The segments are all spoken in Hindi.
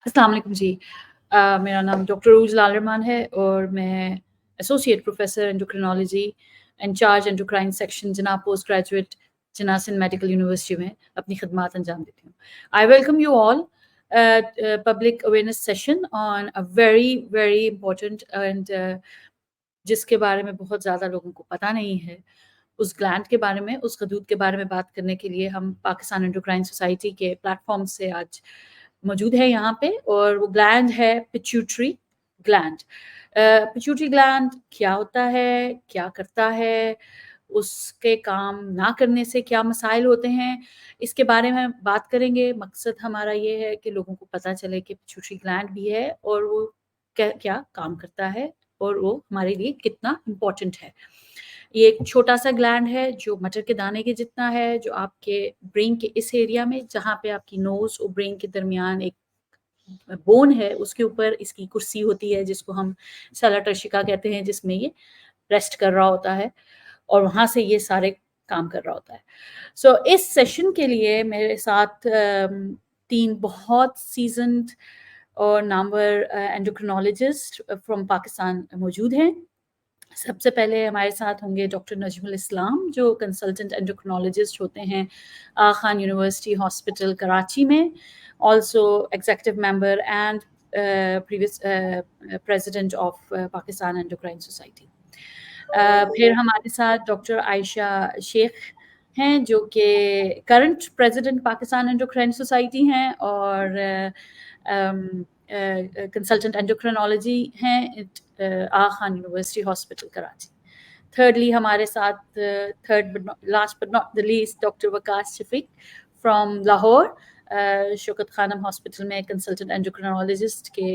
अस्सलाम वालेकुम जी। मेरा नाम डॉक्टर उरूज लाल है और मैं associate professor endocrinology incharge endocrine section Jinnah post graduate Jinnah Sindh medical university में अपनी खदमात अंजाम देती हूँ। I welcome you all public awareness session on a very very important and जिसके बारे में बहुत ज़्यादा लोगों को पता नहीं है। उस ग्लैंड के बारे में, उस गदूद के बारे में बात करने के लिए हम पाकिस्तान एंडोक्राइन सोसाइटी के प्लेटफॉर्म से आज मौजूद है यहाँ पे, और वो ग्लैंड है पिट्यूटरी ग्लैंड। पिट्यूटरी ग्लैंड क्या होता है, क्या करता है, उसके काम ना करने से क्या मसाइल होते हैं, इसके बारे में बात करेंगे। मकसद हमारा ये है कि लोगों को पता चले कि पिट्यूटरी ग्लैंड भी है और वो क्या क्या काम करता है और वो हमारे लिए कितना इम्पोर्टेंट है। ये एक छोटा सा ग्लैंड है जो मटर के दाने के जितना है, जो आपके ब्रेन के इस एरिया में, जहाँ पे आपकी नोज और ब्रेन के दरमियान एक बोन है, उसके ऊपर इसकी कुर्सी होती है जिसको हम सला टर्शिका कहते हैं, जिसमें ये रेस्ट कर रहा होता है और वहाँ से ये सारे काम कर रहा होता है। सो इस सेशन के लिए मेरे साथ 3 बहुत सीज़न्ड और नामवर एंडोक्रिनोलॉजिस्ट फ्रॉम पाकिस्तान मौजूद हैं। सबसे पहले हमारे साथ होंगे डॉक्टर नजमुल इस्लाम, जो कंसल्टेंट एंडोक्रिनोलॉजिस्ट होते हैं आगा खान यूनिवर्सिटी हॉस्पिटल कराची में, also executive member and previous president of Pakistan endocrine society. फिर हमारे साथ डॉक्टर आयशा शेख हैं, जो कि current president Pakistan endocrine society हैं और कंसल्टेंट एंडोक्रिनोलॉजी हैं Aga Khan university hospital Karachi. Thirdly, हमारे साथ last but not the least doctor Waqas Shafiq from Lahore, Shaukat Khanum hospital में कंसल्टेंट एंडोक्रिनोलॉजिस्ट के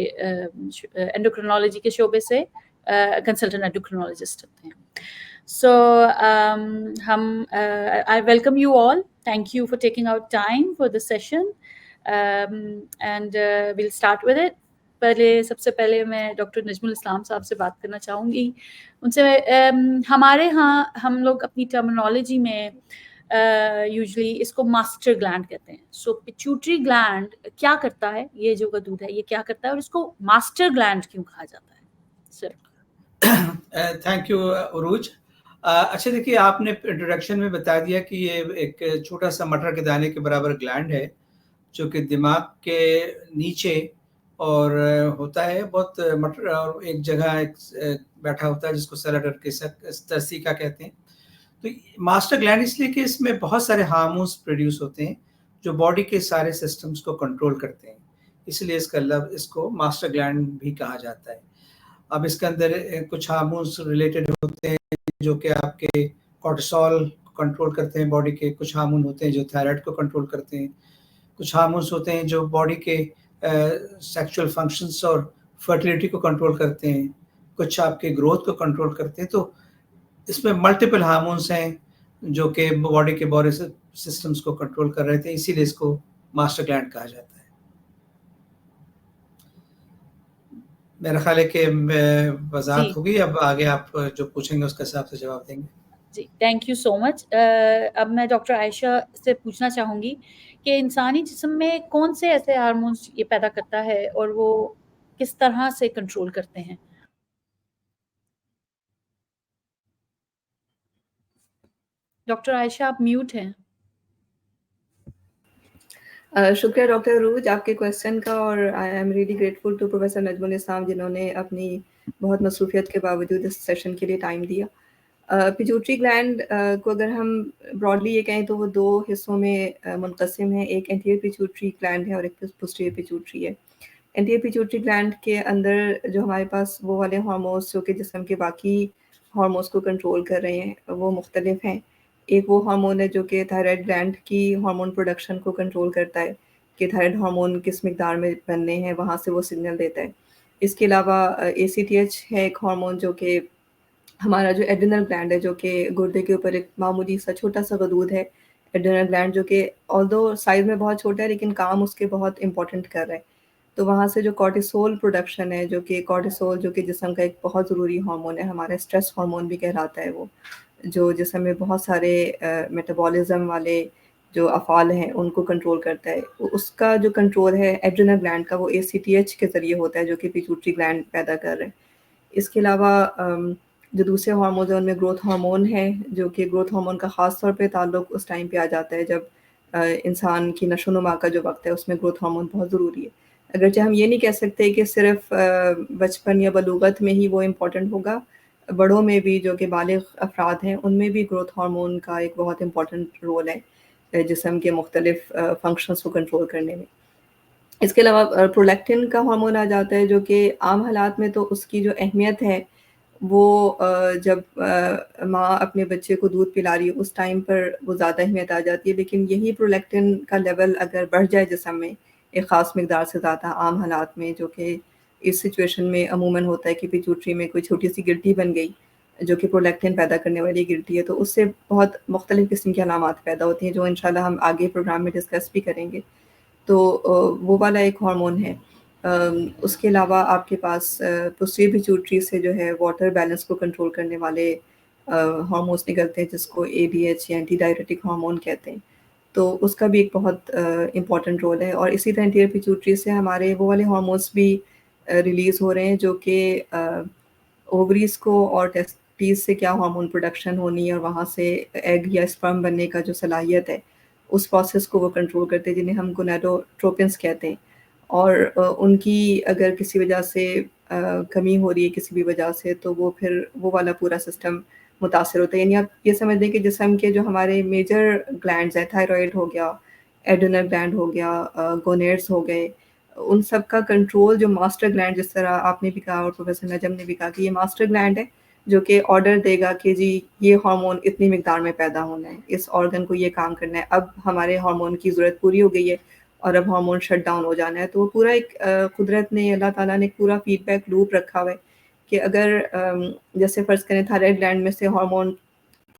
एंडोक्रिनोलॉजी के शोबे से कंसल्टेंट एंडोक्रिनोलॉजिस्ट होते हैं। So I welcome you all. Thank you for taking out time for the session, and we'll start with it. सबसे पहले मैं डॉक्टर नजमुल इस्लाम साहब से बात करना चाहूँगी। उनसे हमारे यहाँ हम लोग अपनी टर्मिनोलॉजी में यूजुअली इसको मास्टर ग्लैंड कहते हैं। सो पिट्यूटरी ग्लैंड क्या करता है, ये जो गदूद है ये क्या करता है और इसको मास्टर ग्लैंड क्यों कहा जाता है? सर। थैंक यू उरूज। अच्छा, देखिए, आपने इंट्रोडक्शन में बता दिया कि ये एक छोटा सा मटर के दाने के बराबर ग्लैंड है जो कि दिमाग के नीचे और होता है बहुत मटर, और एक जगह बैठा होता है जिसको सेलेटर के तस्तिका कहते हैं। तो मास्टर ग्लैंड इसलिए कि इसमें बहुत सारे हार्मोन्स प्रोड्यूस होते हैं जो बॉडी के सारे सिस्टम्स को कंट्रोल करते हैं, इसलिए इसको मास्टर ग्लैंड भी कहा जाता है। अब इसके अंदर कुछ हार्मोन्स रिलेटेड होते हैं जो कि आपके कोर्टिसोल कंट्रोल करते हैं बॉडी के, कुछ हार्मोन होते हैं जो थायराइड को कंट्रोल करते हैं, कुछ हार्मोन्स होते हैं जो बॉडी के सेक्सुअल फंक्शंस और फर्टिलिटी को कंट्रोल करते हैं, कुछ आपके ग्रोथ को कंट्रोल करते हैं। तो इसमें मल्टीपल हार्मोन्स हैं जो कि बॉडी के बॉडी सिस्टम्स को कंट्रोल कर रहे थे, इसीलिए इसको मास्टर ग्लैंड कहा जाता है। मेरा ख्याल है कि वजाहत होगी। अब आगे आप जो पूछेंगे उसके हिसाब से जवाब देंगे। जी, थैंक यू सो मच। अब मैं डॉक्टर आयशा से पूछना चाहूँगी कि इंसानी जिस्म में कौन से ऐसे हार्मोन्स ये पैदा करता है और वो किस तरह से कंट्रोल करते हैं? डॉक्टर आयशा, आप म्यूट हैं। शुक्रिया डॉक्टर उरूज आपके क्वेश्चन का, और I am really grateful to professor Najmul Islam जिन्होंने अपनी बहुत मसरूफियत के बावजूद इस सेशन के लिए टाइम दिया। पिट्यूटरी ग्लैंड को अगर हम ब्रॉडली ये कहें तो वो 2 हिस्सों में मुनक़सिम है। एक एंटीरियर पिट्यूटरी ग्लैंड है और एक पोस्टीरियर पिट्यूटरी है। एंटीरियर पिट्यूटरी ग्लैंड के अंदर जो हमारे पास वो वाले हार्मोन्स जो कि जिस्म के बाकी हार्मोन्स को कंट्रोल कर रहे हैं वो मुख्तलिफ हैं। एक वो हार्मोन है जो कि थायराइड ग्लैंड की हार्मोन प्रोडक्शन को कंट्रोल करता है कि थायराइड हार्मोन किस मिकदार में बनने हैं, वहाँ से वो सिग्नल देता है। इसके अलावा ACTH है एक हार्मोन जो कि हमारा जो एड्रिनल ग्लैंड है, जो कि गुर्दे के ऊपर एक मामूली सा छोटा सा गदूद है एड्रिनल ग्लैंड, जो कि ऑल्दो साइज में बहुत छोटा है लेकिन काम उसके बहुत इंपॉर्टेंट कर रहा है। तो वहाँ से जो कॉर्टिसोल प्रोडक्शन है, जो कि कॉर्टिसोल जो कि जिस्म का एक बहुत ज़रूरी हार्मोन है, हमारा स्ट्रेस हार्मोन भी कहलाता है वो, जो जिस्म में बहुत सारे मेटाबॉलिज्म वाले जो अफ़ाल हैं उनको कंट्रोल करता है। उसका जो कंट्रोल है एड्रिनल ग्लैंड का वो ACTH के ज़रिए होता है जो कि पिट्यूटरी ग्लैंड पैदा कर रहे हैं। इसके अलावा जो दूसरे हार्मोन्स हैं उनमें ग्रोथ हार्मोन है जो कि ग्रोथ हार्मोन का ख़ास तौर पे ताल्लुक उस टाइम पे आ जाता है जब इंसान की नशो-नुमा का जो वक़्त है उसमें ग्रोथ हार्मोन बहुत ज़रूरी है। अगरचे हम ये नहीं कह सकते कि सिर्फ़ बचपन या बलूगत में ही वो इम्पोर्टेंट होगा, बड़ों में भी जो कि बालिग़ अफ़राद हैं उनमें भी ग्रोथ हार्मोन का एक बहुत इम्पोर्टेंट रोल है जिस्म के मुख्तलिफ़ फ़ंक्शंस को कंट्रोल करने में। इसके अलावा प्रोलैक्टिन का हार्मोन आ जाता है जो कि आम हालात में तो उसकी जो अहमियत है वो जब माँ अपने बच्चे को दूध पिला रही है उस टाइम पर वो ज़्यादा अहमियत आ जाती है, लेकिन यही प्रोलैक्टिन का लेवल अगर बढ़ जाए जिस्म में एक ख़ास मिकदार से ज़्यादा आम हालात में जो कि इस सिचुएशन में अमूमन होता है कि पिट्यूटरी में कोई छोटी-सी गिल्टी बन गई, जो कि प्रोलैक्टिन पैदा करने वाली गिल्टी है, तो उससे बहुत मुख्तलिफ़ किस्म की अलामात पैदा होती हैं जो इंशाल्लाह हम आगे प्रोग्राम में डिस्कस भी करेंगे। तो वो वाला एक हार्मोन है। उसके अलावा आपके पास पोस्टीरियर पिट्यूटरी से जो है वाटर बैलेंस को कंट्रोल करने वाले हार्मोन्स निकलते हैं जिसको ADH या एंटी डाययूरेटिक हार्मोन कहते हैं। तो उसका भी एक बहुत इम्पोर्टेंट रोल है और इसी तरह एंटीरियर पिट्यूटरी से हमारे वो वाले हार्मोन्स भी रिलीज़ हो रहे हैं जो कि ओवरीज़ को और टेस्टिस से क्या हार्मोन प्रोडक्शन होनी है और वहाँ से एग या स्पर्म बनने का जो सलाहियत है, उस प्रोसेस को वो कंट्रोल करते हैं जिन्हें हम गोनाडोट्रोपिन्स कहते हैं। और उनकी अगर किसी वजह से कमी हो रही है किसी भी वजह से तो वो फिर वो वाला पूरा सिस्टम मुतासिर होता है। यानी आप ये समझ लें कि जिस्म के जो हमारे मेजर ग्लैंड्स हैं, थायरॉइड हो गया, एड्रिनल ग्लैंड हो गया, गोनेड्स हो गए, उन सब का कंट्रोल जो मास्टर ग्लैंड जिस तरह आपने भी कहा और प्रोफेसर नजम ने भी कहा कि ये मास्टर ग्लैंड है जो कि ऑर्डर देगा कि जी ये हार्मोन इतनी मिकदार में पैदा होना है, इस ऑर्गन को ये काम करना है, अब हमारे हार्मोन की ज़रूरत पूरी हो गई है और अब हार्मोन शट डाउन हो जाना है। तो वो पूरा एक कुदरत ने अल्लाह ताला ने एक पूरा फीडबैक लूप रखा हुआ है कि अगर जैसे फ़र्ज़ करें थायराइड ग्लैंड में से हार्मोन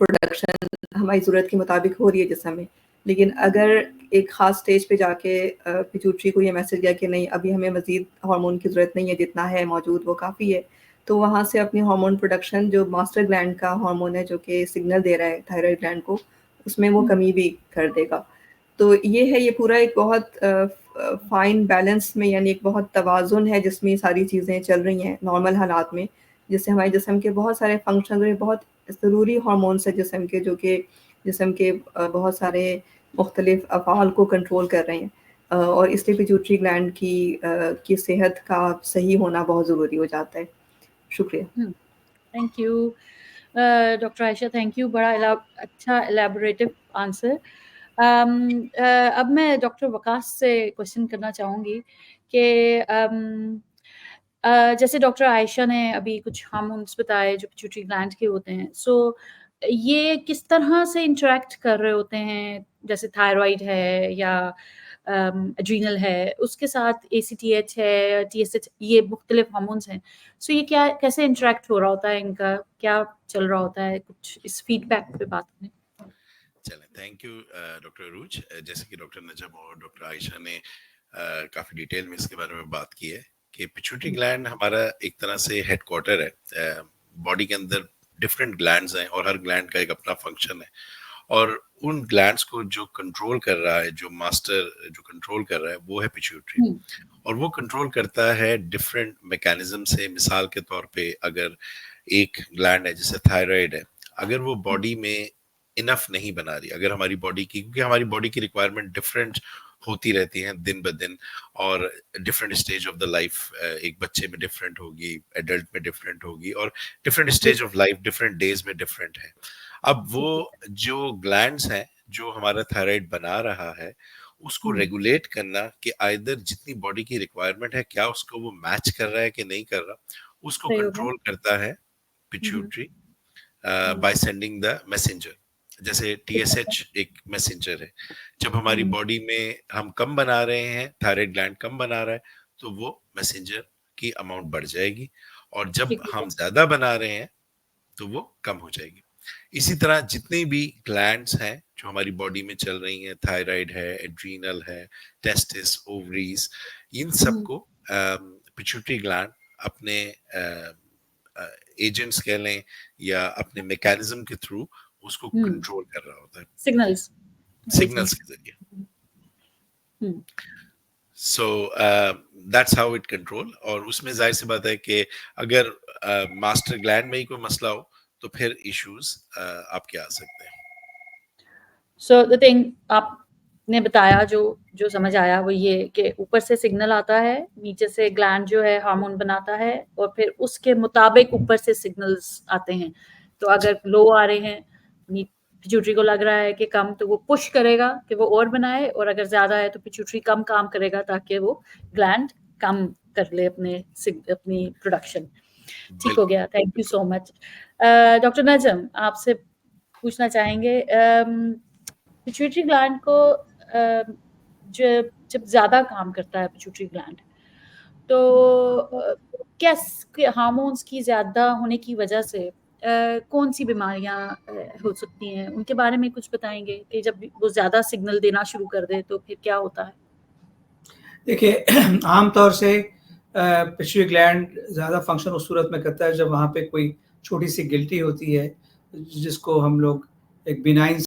प्रोडक्शन हमारी ज़रूरत के मुताबिक हो रही है जिस्म में, लेकिन अगर एक ख़ास स्टेज पे जाके पिट्यूटरी को ये मैसेज गया कि नहीं अभी हमें मज़ीद हार्मोन की ज़रूरत नहीं है, जितना है मौजूद वो काफ़ी है, तो वहाँ से अपनी हार्मोन प्रोडक्शन जो मास्टर ग्लैंड का हार्मोन है जो कि सिग्नल दे रहा है थायराइड ग्लैंड को, उसमें वो कमी भी कर देगा। तो ये है ये पूरा एक बहुत फ़ाइन बैलेंस में यानी एक बहुत तवाज़ुन है जिसमें ये सारी चीज़ें चल रही हैं नॉर्मल हालात में, जिससे हमारे जिस्म के बहुत सारे फ़ंक्शन और ये बहुत ज़रूरी हार्मोन्स हैं जिस्म के जो कि जिस्म के बहुत सारे मुख्तलिफ़ अफ़आल को कंट्रोल कर रहे हैं। और इसलिए पिट्यूटरी ग्लैंड की सेहत का सही होना बहुत ज़रूरी हो जाता है। शुक्रिया। Thank you doctor Ayesha, thank you, बड़ा अच्छा एलैबोरेटिव आंसर। अब मैं डॉक्टर वकास से क्वेश्चन करना चाहूँगी कि जैसे डॉक्टर आयशा ने अभी कुछ हार्मोन्स बताए जो पिट्यूटरी ग्लैंड के होते हैं, सो ये किस तरह से इंटरैक्ट कर रहे होते हैं, जैसे थायराइड है या एड्रीनल है, उसके साथ ACTH है, TSH, ये मुख्तलिफ हार्मोन्स हैं। सो ये क्या कैसे इंटरैक्ट हो रहा होता है इनका, क्या चल रहा होता है, कुछ इस फीडबैक पे बात करें। चलें, थैंक यू डॉक्टर अरूज। जैसे कि डॉक्टर नजम और डॉक्टर आयशा ने काफ़ी डिटेल में इसके बारे में बात की है कि पिट्यूटरी ग्लैंड हमारा एक तरह से हेडक्वार्टर है। बॉडी के अंदर डिफरेंट ग्लैंड्स हैं और हर ग्लैंड का एक अपना फंक्शन है और उन ग्लैंड्स को जो कंट्रोल कर रहा है, जो मास्टर जो कंट्रोल कर रहा है वो है पिट्यूटरी और वो कंट्रोल करता है डिफरेंट मैकेनिज्म से। मिसाल के तौर पे अगर एक ग्लैंड है जैसे थायराइड है, अगर वो बॉडी में इनफ नहीं बना रही, अगर हमारी बॉडी की, क्योंकि हमारी बॉडी की रिक्वायरमेंट डिफरेंट होती रहती हैं दिन ब दिन और different stage of the life, एक बच्चे में डिफरेंट होगी, एडल्ट में डिफरेंट होगी और different stage of life different days में डिफरेंट है। अब वो जो ग्लैंड्स हैं जो हमारा थायराइड बना रहा है उसको रेगुलेट करना कि आइदर जितनी बॉडी की रिक्वायरमेंट है क्या उसको वो मैच कर रहा है कि नहीं कर रहा, उसको कंट्रोल करता है pituitary by sending the messenger. जैसे TSH एक मैसेंजर है, जब हमारी बॉडी में हम कम बना रहे हैं, थायराइड ग्लैंड कम बना रहा है तो वो मैसेंजर की अमाउंट बढ़ जाएगी और जब हम ज्यादा बना रहे हैं तो वो कम हो जाएगी। इसी तरह जितनी भी ग्लैंड्स हैं जो हमारी बॉडी में चल रही हैं, थायराइड है, एड्रीनल है, टेस्टिस, ओवरीज, इन सबको पिट्यूटरी ग्लैंड अपने एजेंट्स कह लें या अपने मैकेनिज्म के थ्रू उसको कंट्रोल कर रहा होता है। सिग्नल्स सिग्नल्स के जरिए। So that's how it control. और उसमें जाहिर सी बात है कि अगर मास्टर ग्लैंड में ही कोई मसला हो तो फिर इश्यूज आपके आ सकते हैं। सो द थिंग आपने बताया, जो समझ आया वो ये कि ऊपर से सिग्नल आता है, नीचे से ग्लैंड जो है हार्मोन बनाता है, और फिर उसके मुताबिक ऊपर से सिग्नल्स आते हैं। तो अगर लो आ रहे हैं, पिट्यूटरी को लग रहा है कि कम, तो वो पुश करेगा कि वो और बनाए, और अगर ज्यादा है तो पिट्यूटरी कम काम करेगा ताकि वो ग्लैंड कम कर ले अपनी प्रोडक्शन। ठीक हो गया, thank you so much. Doctor Najam, आपसे पूछना चाहेंगे, पिट्यूटरी ग्लैंड को जब ज्यादा काम करता है पिट्यूटरी ग्लैंड, तो क्या हार्मोन्स की ज्यादा होने की वजह से कौन सी बीमारियां हो सकती हैं, उनके बारे में कुछ बताएंगे कि जब वो ज्यादा सिग्नल देना शुरू कर दे तो फिर क्या होता है? देखिए, आमतौर से पिट्यूटरी ग्लैंड ज़्यादा फंक्शन उस सूरत में करता है जब वहाँ पे कोई छोटी सी गिल्टी होती है, जिसको हम लोग एक बिनाइन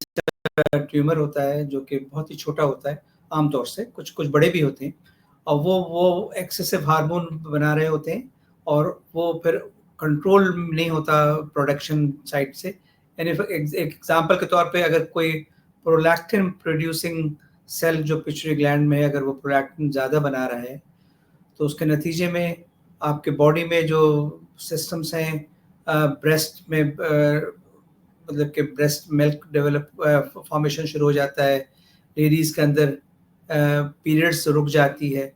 ट्यूमर होता है जो कि बहुत ही छोटा होता है आमतौर से, कुछ कुछ बड़े भी होते हैं, और वो एक्सेसिव हार्मोन बना रहे होते हैं और वो फिर कंट्रोल नहीं होता प्रोडक्शन साइड से। यानी एक एग्जांपल के तौर पे अगर कोई प्रोलैक्टिन प्रोड्यूसिंग सेल जो पिट्यूटरी ग्लैंड में है, अगर वो प्रोलैक्टिन ज़्यादा बना रहा है तो उसके नतीजे में आपके बॉडी में जो सिस्टम्स हैं, ब्रेस्ट में मतलब कि ब्रेस्ट मिल्क डेवलप फॉर्मेशन शुरू हो जाता है, लेडीज़ के अंदर पीरियड्स रुक जाती है,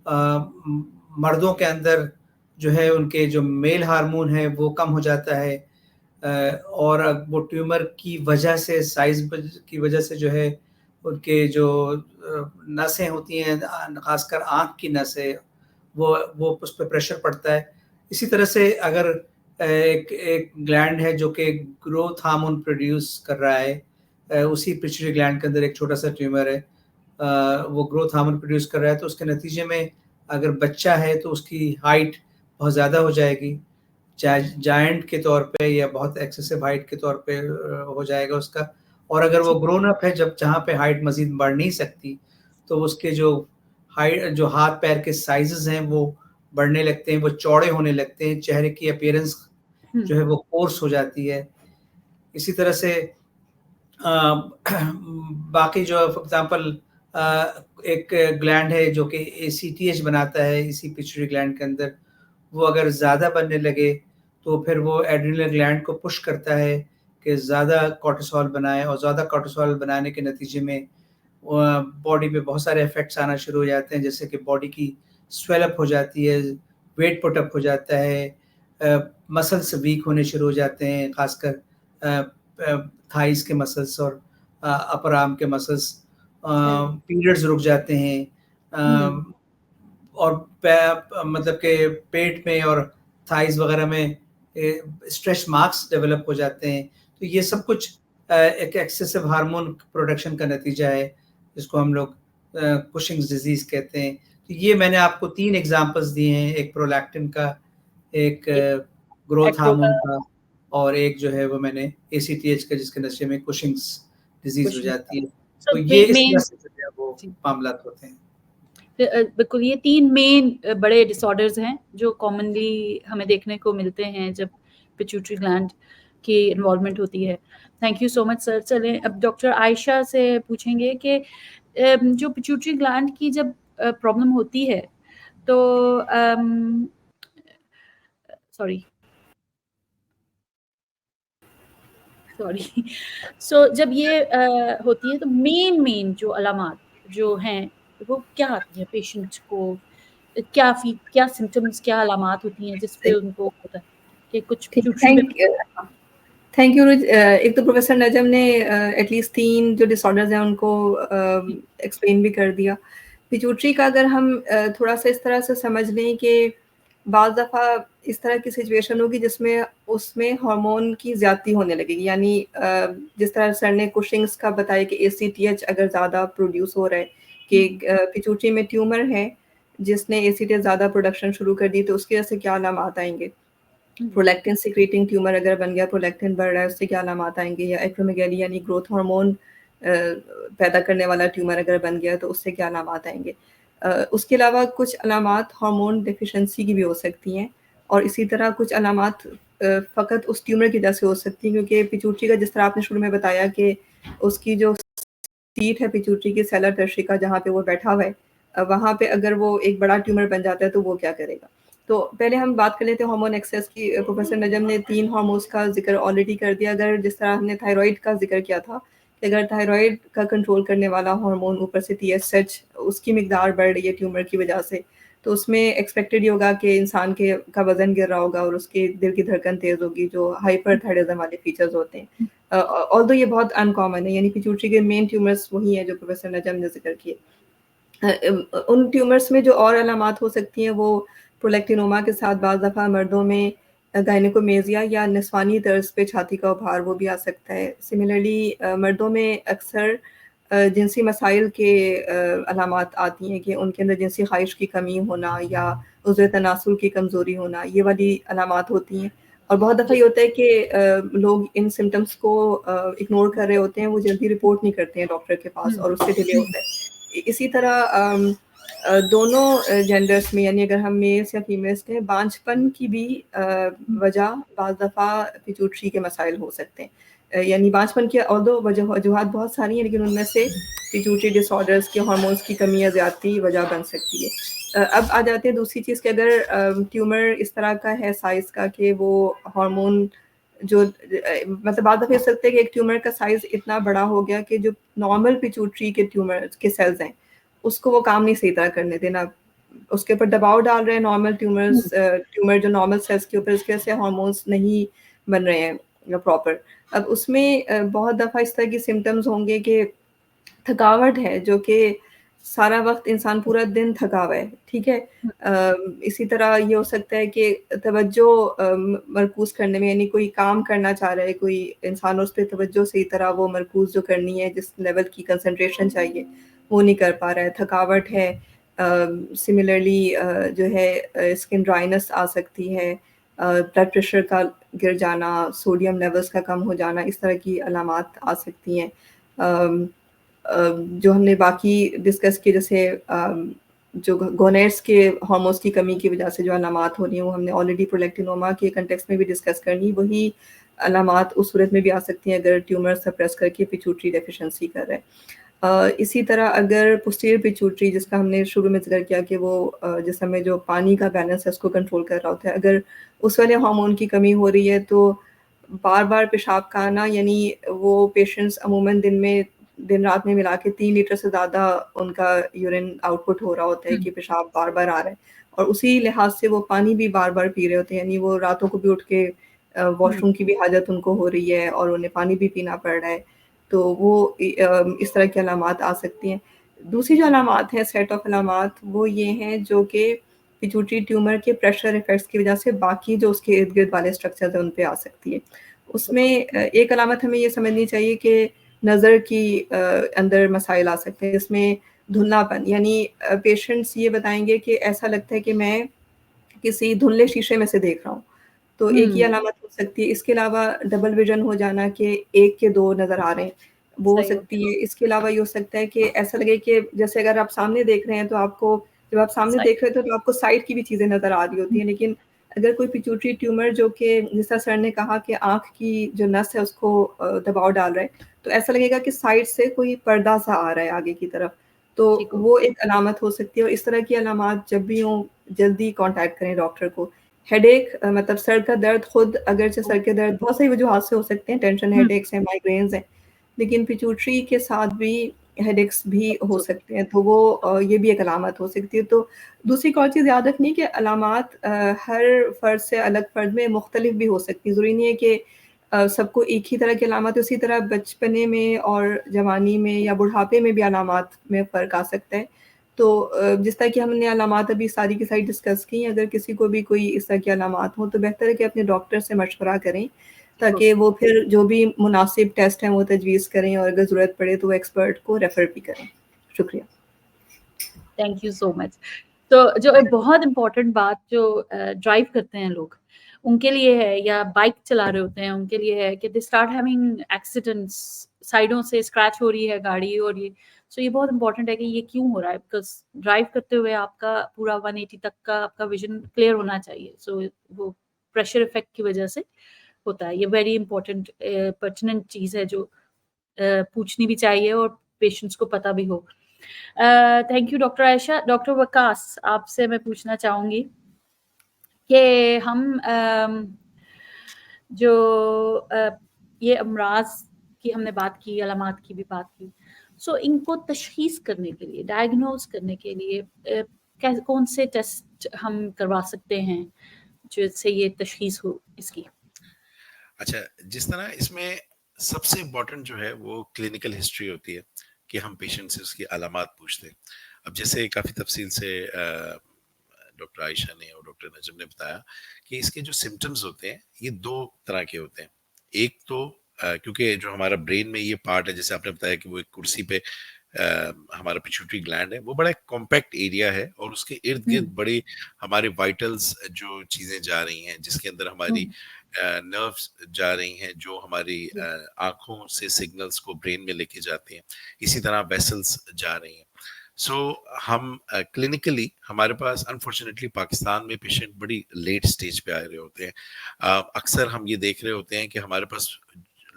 मर्दों के अंदर जो है उनके जो मेल हार्मोन है वो कम हो जाता है, और वो ट्यूमर की वजह से, साइज की वजह से जो है उनके जो नसें होती हैं, खासकर आँख की नसें, वो उस पर प्रेशर पड़ता है। इसी तरह से अगर एक ग्लैंड है जो कि ग्रोथ हार्मोन प्रोड्यूस कर रहा है, उसी पिट्यूटरी ग्लैंड के अंदर एक छोटा सा ट्यूमर है, वो ग्रोथ हार्मोन प्रोड्यूस कर रहा है, तो उसके नतीजे में अगर बच्चा है तो उसकी हाइट बहुत ज़्यादा हो जाएगी, जायंट के तौर पे या बहुत एक्सेसिव हाइट के तौर पे हो जाएगा उसका। और अगर वो ग्रोन अप है, जब जहाँ पे हाइट मज़ीद बढ़ नहीं सकती, तो उसके जो हाथ पैर के साइजेस हैं वो बढ़ने लगते हैं, वो चौड़े होने लगते हैं, चेहरे की अपीयरेंस जो है वो कोर्स हो जाती है। इसी तरह से बाकी जो फॉर एग्जांपल एक ग्लैंड है जो कि ACTH बनाता है इसी पिट्यूटरी ग्लैंड के अंदर, वो अगर ज़्यादा बनने लगे तो फिर वो एड्रिनल ग्लैंड को पुश करता है कि ज़्यादा कोर्टिसोल बनाए, और ज़्यादा कोर्टिसोल बनाने के नतीजे में बॉडी पे बहुत सारे इफ़ेक्ट्स आना शुरू हो जाते हैं, जैसे कि बॉडी की स्वेलअप हो जाती है, वेट पुटअप हो जाता है, मसल्स वीक होने शुरू हो जाते हैं, खासकर थाइस के मसल्स और अपर आर्म के मसल्स, पीरियड्स रुक जाते हैं, और मतलब कि पेट में और थाइस वगैरह में स्ट्रेच मार्क्स डेवलप हो जाते हैं। तो ये सब कुछ एक एक्सेसिव हार्मोन प्रोडक्शन का नतीजा है, जिसको हम लोग कुशिंग्स डिजीज कहते हैं। तो ये मैंने आपको 3 एग्जांपल्स दिए हैं, एक प्रोलैक्टिन का, एक ग्रोथ हार्मोन का, और एक जो है वो मैंने ACTH का, जिसके नतीजे में कुशिंग्स डिजीज हो जाती है। तो ये इस तरह से जो है वो मामला होते हैं। बिल्कुल, ये 3 मेन बड़े डिसऑर्डर्स हैं जो कॉमनली हमें देखने को मिलते हैं जब पिट्यूटरी ग्लैंड की इन्वॉल्वमेंट होती है। Thank you so much sir. चलें अब डॉक्टर आयशा से पूछेंगे कि जो पिट्यूटरी ग्लैंड की जब प्रॉब्लम होती है तो सो जब ये होती है तो मेन जो अलामात जो हैं वो क्या आती है पेशेंट को, क्या सिम्टम्स, क्या अलामात होती हैं जिस पे उनको होता है कि कुछ थैंक यू रुज। एक तो प्रोफेसर नजम ने एटलीस्ट 3 जो डिसऑर्डर्स हैं उनको एक्सप्लेन भी कर दिया। पिट्यूटरी का अगर हम थोड़ा सा इस तरह से समझ लें कि बाज़ दफ़ा इस तरह की सिचुएशन होगी जिसमें उसमें हार्मोन की ज़्यादती होने लगेगी, यानी जिस तरह सर ने कुशिंग्स का बताया कि ACTH अगर ज़्यादा प्रोड्यूस हो रहा है, कि पिट्यूटरी में ट्यूमर है जिसने ACTH ज़्यादा प्रोडक्शन शुरू कर दी, तो उसकी वजह से क्या अलामात आएंगे। प्रोलैक्टिन सिक्रेटिंग ट्यूमर अगर बन गया, प्रोलैक्टिन बढ़ रहा है, उससे क्या अलामात आएंगे, या एक्रोमेगैली यानी ग्रोथ हार्मोन पैदा करने वाला ट्यूमर अगर बन गया तो उससे क्या अलामात आएँगे। उसके अलावा कुछ अलामात हार्मोन डेफिशिएंसी की भी हो सकती हैं और इसी तरह कुछ अलामात फ़क़त उस ट्यूमर की वजह से हो सकती हैं, क्योंकि पिट्यूटरी का जिस तरह आपने शुरू में बताया कि उसकी जो सीट है पिट्यूटरी की सेलर टर्शिका जहाँ पे वो बैठा हुआ है, वहाँ पे अगर वो एक बड़ा ट्यूमर बन जाता है तो वो क्या करेगा। तो पहले हम बात कर लेते हैं हार्मोन एक्सेस की। प्रोफेसर नजम ने 3 हार्मोन्स का ज़िक्र ऑलरेडी कर दिया। अगर जिस तरह हमने थायराइड का ज़िक्र किया था कि अगर थायराइड का कंट्रोल करने वाला हार्मोन ऊपर से TSH उसकी मिकदार बढ़ रही है ट्यूमर की वजह से, तो उसमें एक्सपेक्टेड ये होगा कि इंसान का वज़न गिर रहा होगा और उसके दिल की धड़कन तेज़ होगी, जो हाइपरथायराइडिज्म वाले फीचर्स होते हैं। ऑल्दो ये बहुत अनकॉमन है, यानी पिट्यूटरी के मेन ट्यूमर्स वही हैं जो प्रोफेसर नजम ने ज़िक्र किए। उन ट्यूमर्स में जो और अलामात हो सकती हैं वो प्रोलैक्टिनोमा के साथ बाज़ दफ़ा मर्दों में गायनेकोमेजिया या निस्वानी तर्ज पे छाती का उभार वो भी आ सकता है। सिमिलरली मर्दों में अक्सर जिनसी मसाइल के अलामात आती हैं कि उनके अंदर जिनसी ख्वाहिश की कमी होना या उज़्व तनासुल की कमज़ोरी होना, ये वाली अलामात होती हैं। और बहुत दफ़ा ये होता है कि लोग इन सिम्पटम्स को इग्नोर कर रहे होते हैं, वो जल्दी रिपोर्ट नहीं करते हैं डॉक्टर के पास और उससे डिले होता है। इसी तरह दोनों जेंडर्स में, यानी अगर हम मेल्स या फीमेल्स कहें, बांझपन की भी वजह बाज़ दफ़ा पिट्यूटरी के मसाइल हो सकते हैं। यानी बांझपन की ऑल्दो वजूहात बहुत सारी हैं, लेकिन उनमें से पिट्यूटरी डिसऑर्डर्स के हार्मोन्स की कमी या ज़्यादती वजह बन सकती है। अब आ जाते हैं दूसरी चीज़ कि अगर ट्यूमर इस तरह का है साइज़ का कि वो हार्मोन जो मतलब बात हो सकता है कि एक ट्यूमर का साइज़ इतना बड़ा हो गया कि जो नॉर्मल पिट्यूटरी के ट्यूमर के सेल्स हैं, उसको वो काम नहीं सही तरह करने देना, उसके ऊपर दबाव डाल रहे हैं नॉर्मल ट्यूमर जो नॉर्मल सेल्स के ऊपर, इसकी वजह से हार्मोन्स नहीं बन रहे हैं प्रॉपर। अब उसमें बहुत दफ़ा इस तरह की सिम्पटम्स होंगे कि थकावट है, जो कि सारा वक़्त इंसान पूरा दिन थका हुआ है, ठीक है? इसी तरह ये हो सकता है कि तवज्जो मरकूज़ करने में, यानी कोई काम करना चाह रहा है, कोई इंसान उस पे तवज्जो सही तरह वो मरकूज़ जो करनी है, जिस लेवल की कंसंट्रेशन चाहिए, वो नहीं कर पा रहा है, थकावट है। सिमिलरली जो है स्किन ड्राइनेस आ सकती है, ब्लड प्रेशर का गिर जाना, सोडियम लेवल्स का कम हो जाना, इस तरह की अलामात आ सकती हैं। जो हमने बाकी डिस्कस किए, जैसे जो गोनेड्स के हार्मोन्स की कमी की वजह से जो अलामात हो रही हैं, वो हमने ऑलरेडी प्रोलैक्टिनोमा के कंटेक्स्ट में भी डिस्कस करनी। वही अलामात उस सूरत में भी आ सकती हैं अगर ट्यूमर सप्रेस करके पिट्यूटरी डेफिशिएंसी कर रहा है। इसी तरह अगर पोस्टीरियर पिट्यूटरी, जिसका हमने शुरू में ज़िक्र किया कि वो जिस्म में जो पानी का बैलेंस है उसको कंट्रोल कर रहा होता है, अगर उस वाले हार्मोन की कमी हो रही है तो बार-बार पेशाब का आना, यानी वो पेशेंट्स अमूमन दिन रात में मिला के 3 लीटर से ज़्यादा उनका यूरिन आउटपुट हो रहा होता है कि पेशाब बार-बार आ रहा है, और उसी लिहाज से वो पानी भी बार-बार पी रहे होते हैं, यानी वो रातों को भी उठ के वॉशरूम की भी हाजत उनको हो रही है और उन्हें पानी भी पीना पड़ रहा है। तो वो इस तरह की अलामात आ सकती हैं। दूसरी जो अलामात हैं, सेट ऑफ अलामात, वो ये हैं जो कि पिट्यूटरी ट्यूमर के प्रेशर इफ़ेक्ट्स की वजह से बाकी जो उसके इर्द-गिर्द वाले स्ट्रक्चर्स हैं उन पे आ सकती है। उसमें एक अलामत हमें ये समझनी चाहिए कि नज़र की अंदर मसाइल आ सकते हैं, जिसमें धुंधलापन, यानी पेशेंट्स ये बताएँगे कि ऐसा लगता है कि मैं किसी धुंधले शीशे में से देख रहा हूँ। तो एक ही अलामत हो सकती है। इसके अलावा डबल विज़न हो जाना कि एक के 2 नज़र आ रहे हैं, वो हो सकती है। इसके अलावा ये हो सकता है कि ऐसा लगे कि जैसे अगर आप सामने देख रहे हैं तो आपको, जब आप सामने देख रहे थे तो आपको साइड की भी चीज़ें नज़र आ रही होती हैं, लेकिन अगर कोई पिट्यूटरी ट्यूमर जो कि जिस तरह सर ने कहा कि आँख की जो नस है उसको दबाव डाल रहा है, तो ऐसा लगेगा कि साइड से कोई पर्दा सा आ रहा है आगे की तरफ, तो वो एक अलामत हो सकती है। और इस तरह की अलामात जब भी हों, जल्दी कॉन्टैक्ट करें डॉक्टर को। हेडेक मतलब सर का दर्द, खुद अगरचे सर के दर्द बहुत सारी वजूहात से हो सकते हैं, टेंशन हेडेक्स हैं, माइग्रेन्स हैं, लेकिन पिट्यूटरी के साथ भी हेडेक्स भी हो सकते हैं, तो वो ये भी एक अलामत हो सकती है। तो दूसरी एक और चीज़ याद रखनी है कि अलामात हर फ़र्द से अलग फ़र्द में मुख्तलिफ भी हो सकती हैं। ज़रूरी नहीं है कि सबको एक ही तरह की अलामत है। उसी तरह बचपने में और जवानी में या बुढ़ापे में भी अलामात में फ़र्क आ सकता है। तो जिस तरह की हमने अलामात अभी सारी की सारी डिस्कस की, अगर किसी को भी कोई इस तरह की अलामात हो तो बेहतर है कि अपने डॉक्टर से मशवरा करें, ताकि वो फिर जो भी मुनासिब टेस्ट हैं वो तजवीज़ करें, और अगर ज़रूरत पड़े तो वो एक्सपर्ट को रेफ़र भी करें। शुक्रिया। Thank you so much. तो जो एक बहुत इम्पोर्टेंट बात जो ड्राइव करते हैं लोग, उनके लिए है, या बाइक चला रहे होते हैं उनके लिए है कि दे स्टार्ट हैविंग एक्सीडेंट्स साइडों से स्क्रैच हो रही है गाड़ी और ये बहुत इंपॉर्टेंट है कि ये क्यों हो रहा है, बिकॉज ड्राइव करते हुए आपका पूरा 180 तक का आपका विजन क्लियर होना चाहिए। सो वो प्रेशर इफेक्ट की वजह से होता है। ये वेरी इंपॉर्टेंट पर्टिनेंट चीज़ है जो पूछनी भी चाहिए और पेशेंट्स को पता भी हो। Thank you doctor Ayesha. Doctor Waqas, आपसे मैं पूछना चाहूँगी कि हम जो ये अमराज की हमने बात की, अलामात की भी बात की, सो इनको तशखीस करने के लिए, डायग्नोज करने के लिए कौन से टेस्ट हम करवा सकते हैं जिससे ये तशखीस हो इसकी? अच्छा, जिस तरह इसमें सबसे इम्पोर्टेंट जो है वो क्लिनिकल हिस्ट्री होती है कि हम पेशेंट से उसकी अलामात पूछते हैं। अब जैसे काफ़ी तफसील से डॉक्टर आयशा ने और डॉक्टर नजम ने बताया कि इसके जो सिम्टम्स होते हैं ये दो तरह के होते हैं। एक तो क्योंकि जो हमारा ब्रेन में ये पार्ट है, जैसे आपने बताया कि वो एक कुर्सी पे हमारा पिट्यूटरी ग्लैंड है, वो बड़ा कॉम्पैक्ट एरिया है और उसके इर्द गिर्द बड़ी हमारे वाइटल्स जो चीजें जा रही हैं, जिसके अंदर हमारी नर्व्स जा रही हैं जो हमारी आंखों से सिग्नल्स को ब्रेन में लेके जाती हैं, इसी तरह वेसल्स जा रही हैं। सो हम क्लिनिकली हमारे पास अनफॉर्चुनेटली पाकिस्तान में पेशेंट बड़ी लेट स्टेज पे आ रहे होते हैं। अक्सर हम ये देख रहे होते हैं कि हमारे पास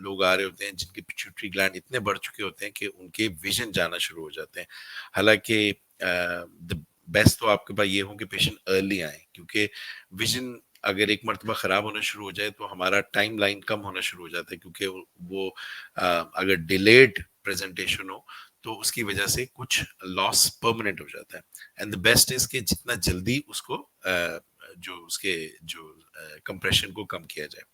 लोग आ रहे होते हैं जिनके पिट्यूटरी ग्लैंड इतने बढ़ चुके होते हैं कि उनके विजन जाना शुरू हो जाते हैं। हालांकि द बेस्ट तो आपके पास ये हो कि पेशेंट अर्ली आए, क्योंकि विजन अगर एक मरतबा खराब होना शुरू हो जाए तो हमारा टाइम लाइन कम होना शुरू हो जाता है, क्योंकि वो अगर डिलेड प्रेजेंटेशन हो तो उसकी वजह से कुछ लॉस परमानेंट हो जाता है। एंड द बेस्ट इज कि जितना जल्दी उसको जो उसके जो कंप्रेशन को कम किया जाए।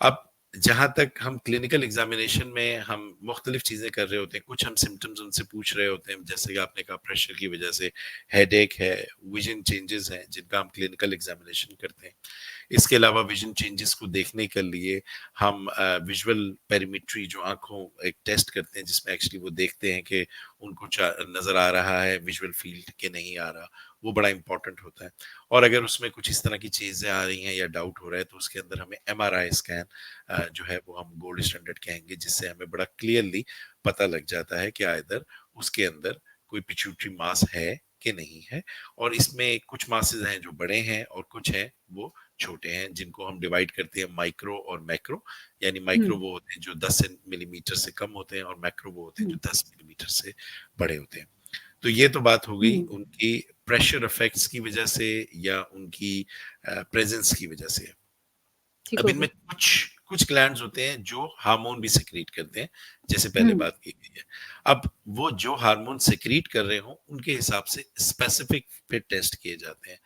अब जहां तक हम क्लिनिकल एग्जामिनेशन में हम मुख्तलिफ चीजें कर रहे होते हैं, कुछ हम सिम्टम्स उनसे पूछ रहे होते हैं, जैसे कि आपने कहा प्रेशर की वजह से हेडेक है, विजन चेंजेस हैं जिनका हम क्लिनिकल एग्जामिनेशन करते हैं। इसके अलावा विजन चेंजेस को देखने के लिए हम विजुअल पेरीमेट्री जो आंखों एक टेस्ट करते हैं, जिसमें एक्चुअली वो देखते हैं कि उनको नजर आ रहा है विजुअल फील्ड के नहीं आ रहा, वो बड़ा इंपॉर्टेंट होता है। और अगर उसमें कुछ इस तरह की चीजें आ रही हैं या डाउट हो रहा है तो उसके अंदर हमें MRI स्कैन जो है वो हम गोल्ड स्टैंडर्ड कहेंगे, जिससे हमें बड़ा क्लियरली पता लग जाता है कि आइदर उसके अंदर कोई पिट्यूटरी मास है कि नहीं है। और इसमें कुछ मासेस हैं जो बड़े हैं और कुछ हैं वो छोटे हैं, जिनको हम डिवाइड करते हैं माइक्रो और मैक्रो। यानी माइक्रो वो होते हैं जो 10 मिलीमीटर से कम होते हैं और मैक्रो वो होते हैं जो 10 मिलीमीटर से बड़े होते हैं। तो ये तो बात हो गई उनकी प्रेशर इफेक्ट्स की वजह से या उनकी प्रेजेंस की वजह से। अब इनमें कुछ ग्लैंड्स होते हैं जो हार्मोन भी सेक्रीट करते हैं, जैसे पहले बात की गई है। अब वो जो हार्मोन सेक्रीट कर रहे हो उनके हिसाब से स्पेसिफिक पे टेस्ट किए जाते हैं।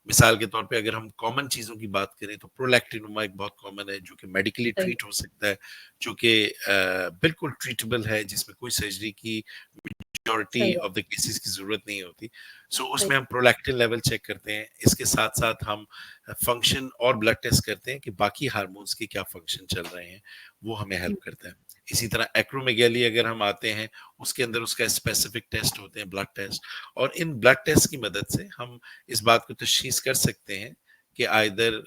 मिसाल के तौर पे अगर हम कॉमन चीजों की बात करें तो प्रोलैक्टिनुमा एक बहुत कॉमन है जो कि मेडिकली ट्रीट हो सकता है, जो कि बिल्कुल ट्रीटेबल है, जिसमें कोई सर्जरी की मेजॉरिटी ऑफ द केसेस की जरूरत नहीं होती। सो उसमें हम प्रोलैक्टिन लेवल चेक करते हैं। इसके साथ साथ हम फंक्शन और ब्लड टेस्ट करते हैं कि बाकी हार्मोन्स के क्या फंक्शन चल रहे हैं, वो हमें हेल्प करता है। इसी तरह एक्रोमेगैली अगर हम आते हैं, उसके अंदर उसका स्पेसिफिक टेस्ट होते हैं, ब्लड टेस्ट। और इन ब्लड टेस्ट की मदद से हम इस बात को तशखीस कर सकते हैं कि आइदर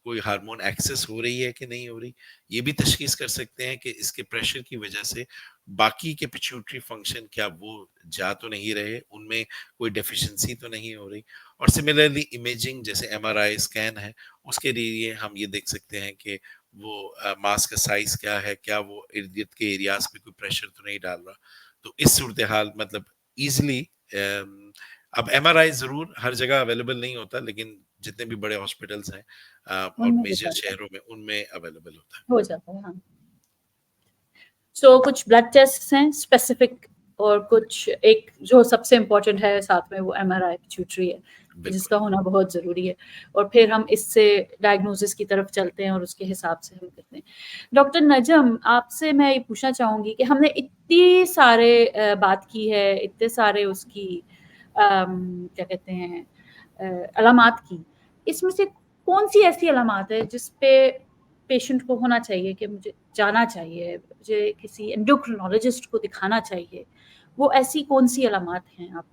कोई हार्मोन एक्सेस हो रही है कि नहीं हो रही। ये भी तशखीस कर सकते हैं कि इसके प्रेशर की वजह से बाकी के पिट्यूटरी फंक्शन क्या वो जा तो नहीं रहे, उनमें कोई डेफिशिएंसी तो नहीं हो रही। और सिमिलरली इमेजिंग जैसे MRI स्कैन है, उसके लिए हम ये देख सकते हैं कि वो मास का साइज क्या है, क्या वो इर्द गिर्द के एरियाज पे कोई प्रेशर तो नहीं डाल रहा। तो इस सूरत हाल मतलब इजिली अब MRI जरूर हर जगह अवेलेबल नहीं होता, लेकिन जितने भी बड़े हॉस्पिटल्स हैं और मेजर शहरों में उनमें अवेलेबल होता है, हो जाता है। हाँ। सो कुछ ब्लड टेस्ट हैं स्पेसिफिक और कुछ एक जो सबसे इम्पोर्टेंट है साथ में वो MRI पिट्यूटरी है, जिसका होना बहुत ज़रूरी है। और फिर हम इससे डायग्नोसिस की तरफ चलते हैं और उसके हिसाब से हम करते हैं। डॉक्टर नजम, आपसे मैं ये पूछना चाहूँगी कि हमने इतनी सारे बात की है, इतने सारे उसकी क्या कहते हैं अलामात की, इसमें से कौन सी ऐसी अलामात है जिस पे पेशेंट को होना चाहिए कि मुझे जाना चाहिए, मुझे किसी एंडोक्रिनोलॉजिस्ट को दिखाना चाहिए, वो ऐसी कौन सी अलामात हैं? आप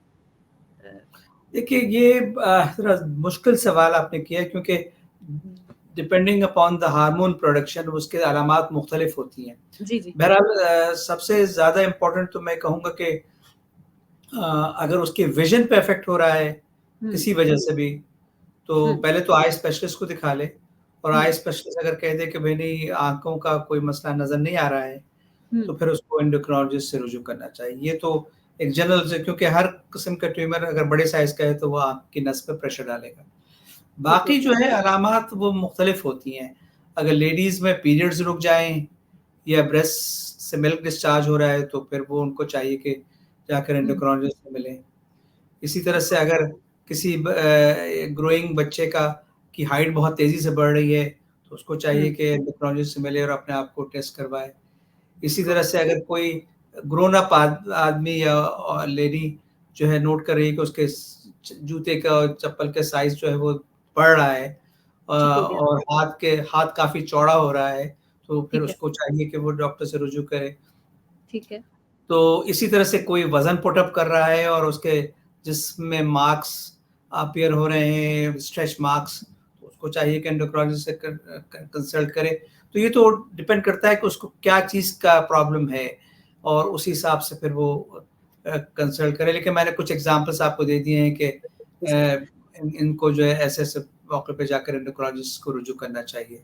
देखिए, ये थोड़ा मुश्किल सवाल आपने किया, क्योंकि depending upon the hormone production उसके अलामात मुख्तलिफ होती हैं। जी, जी। बहरहाल सबसे ज़्यादा इम्पोर्टेंट तो मैं कहूँगा कि अगर उसके विज़न पे इफ़ेक्ट हो रहा है हुँ, किसी वजह से भी, तो हुँ, पहले तो आई स्पेशलिस्ट को दिखा ले और हुँ, आई स्पेशलिस्ट अगर कह दे कि भई नहीं आँखों का कोई मसला नज़र नहीं आ रहा है, हुँ, तो फिर उसको एंडोक्रिनोलॉजिस्ट से रुजू करना चाहिए। ये तो एक जनरल से क्योंकि हर किस्म का ट्यूमर अगर बड़े साइज़ का है तो वो आँख की नस पे प्रेशर डालेगा। ठीक है। बाकी जो है अलामात वो मुख्तलिफ होती हैं। अगर लेडीज़ में पीरियड्स रुक जाएँ या ब्रेस्ट से मिल्क डिस्चार्ज हो रहा है तो फिर वो उनको चाहिए कि जाकर हुँ, एंडोक्रिनोलॉजिस्ट से मिलें। इसी तरह से अगर किसी ग्रोइंग बच्चे का की हाइट बहुत तेज़ी से बढ़ रही है, तो उसको चाहिए हुँ, कि एंडोक्रिनोलॉजिस्ट से मिले और अपने आप को टेस्ट करवाए। इसी गुड, तरह से अगर कोई ग्रोन अप आदमी या लेडी जो है नोट कर रही है कि उसके जूते का और चप्पल का साइज़ जो है वो बढ़ रहा है ठीक हो गया, और हाथ काफ़ी चौड़ा हो रहा है, तो फिर ठीक है, उसको चाहिए कि वो डॉक्टर से रुजू करे। ठीक है। तो इसी तरह से कोई वज़न पुट अप कर रहा है और उसके जिस्म में मार्क्स अपीयर हो रहे हैं, स्ट्रेच मार्क्स, तो उसको चाहिए कि एंडोक्रिनोलॉजिस्ट से कंसल्ट करे। तो ये तो डिपेंड करता है कि उसको क्या चीज़ का प्रॉब्लम है और उसी हिसाब से फिर वो कंसल्ट करे। लेकिन मैंने कुछ एग्ज़ाम्पल्स आपको दे दिए हैं कि इनको जो है ऐसे-ऐसे मौके पे जाकर एंडोक्रिनोलॉजिस्ट को रुजू करना चाहिए।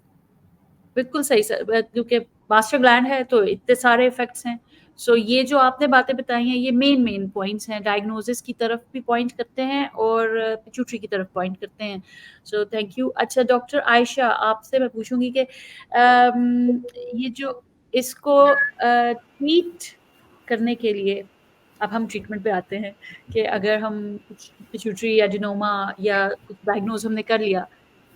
बिल्कुल सही सर, क्योंकि मास्टर ग्लैंड है तो इतने सारे इफ़ेक्ट्स हैं। सो ये जो आपने बातें बताई हैं ये मेन पॉइंट्स हैं, डायग्नोसिस की तरफ भी पॉइंट करते हैं और पिट्यूटरी की तरफ पॉइंट करते हैं। So thank you. अच्छा डॉक्टर आयशा आपसे मैं पूछूँगी कि ये जो इसको ट्रीट करने के लिए अब हम ट्रीटमेंट पे आते हैं कि अगर हम कुछ पिट्यूटरी एडिनोमा या कुछ डायग्नोज़ हमने कर लिया,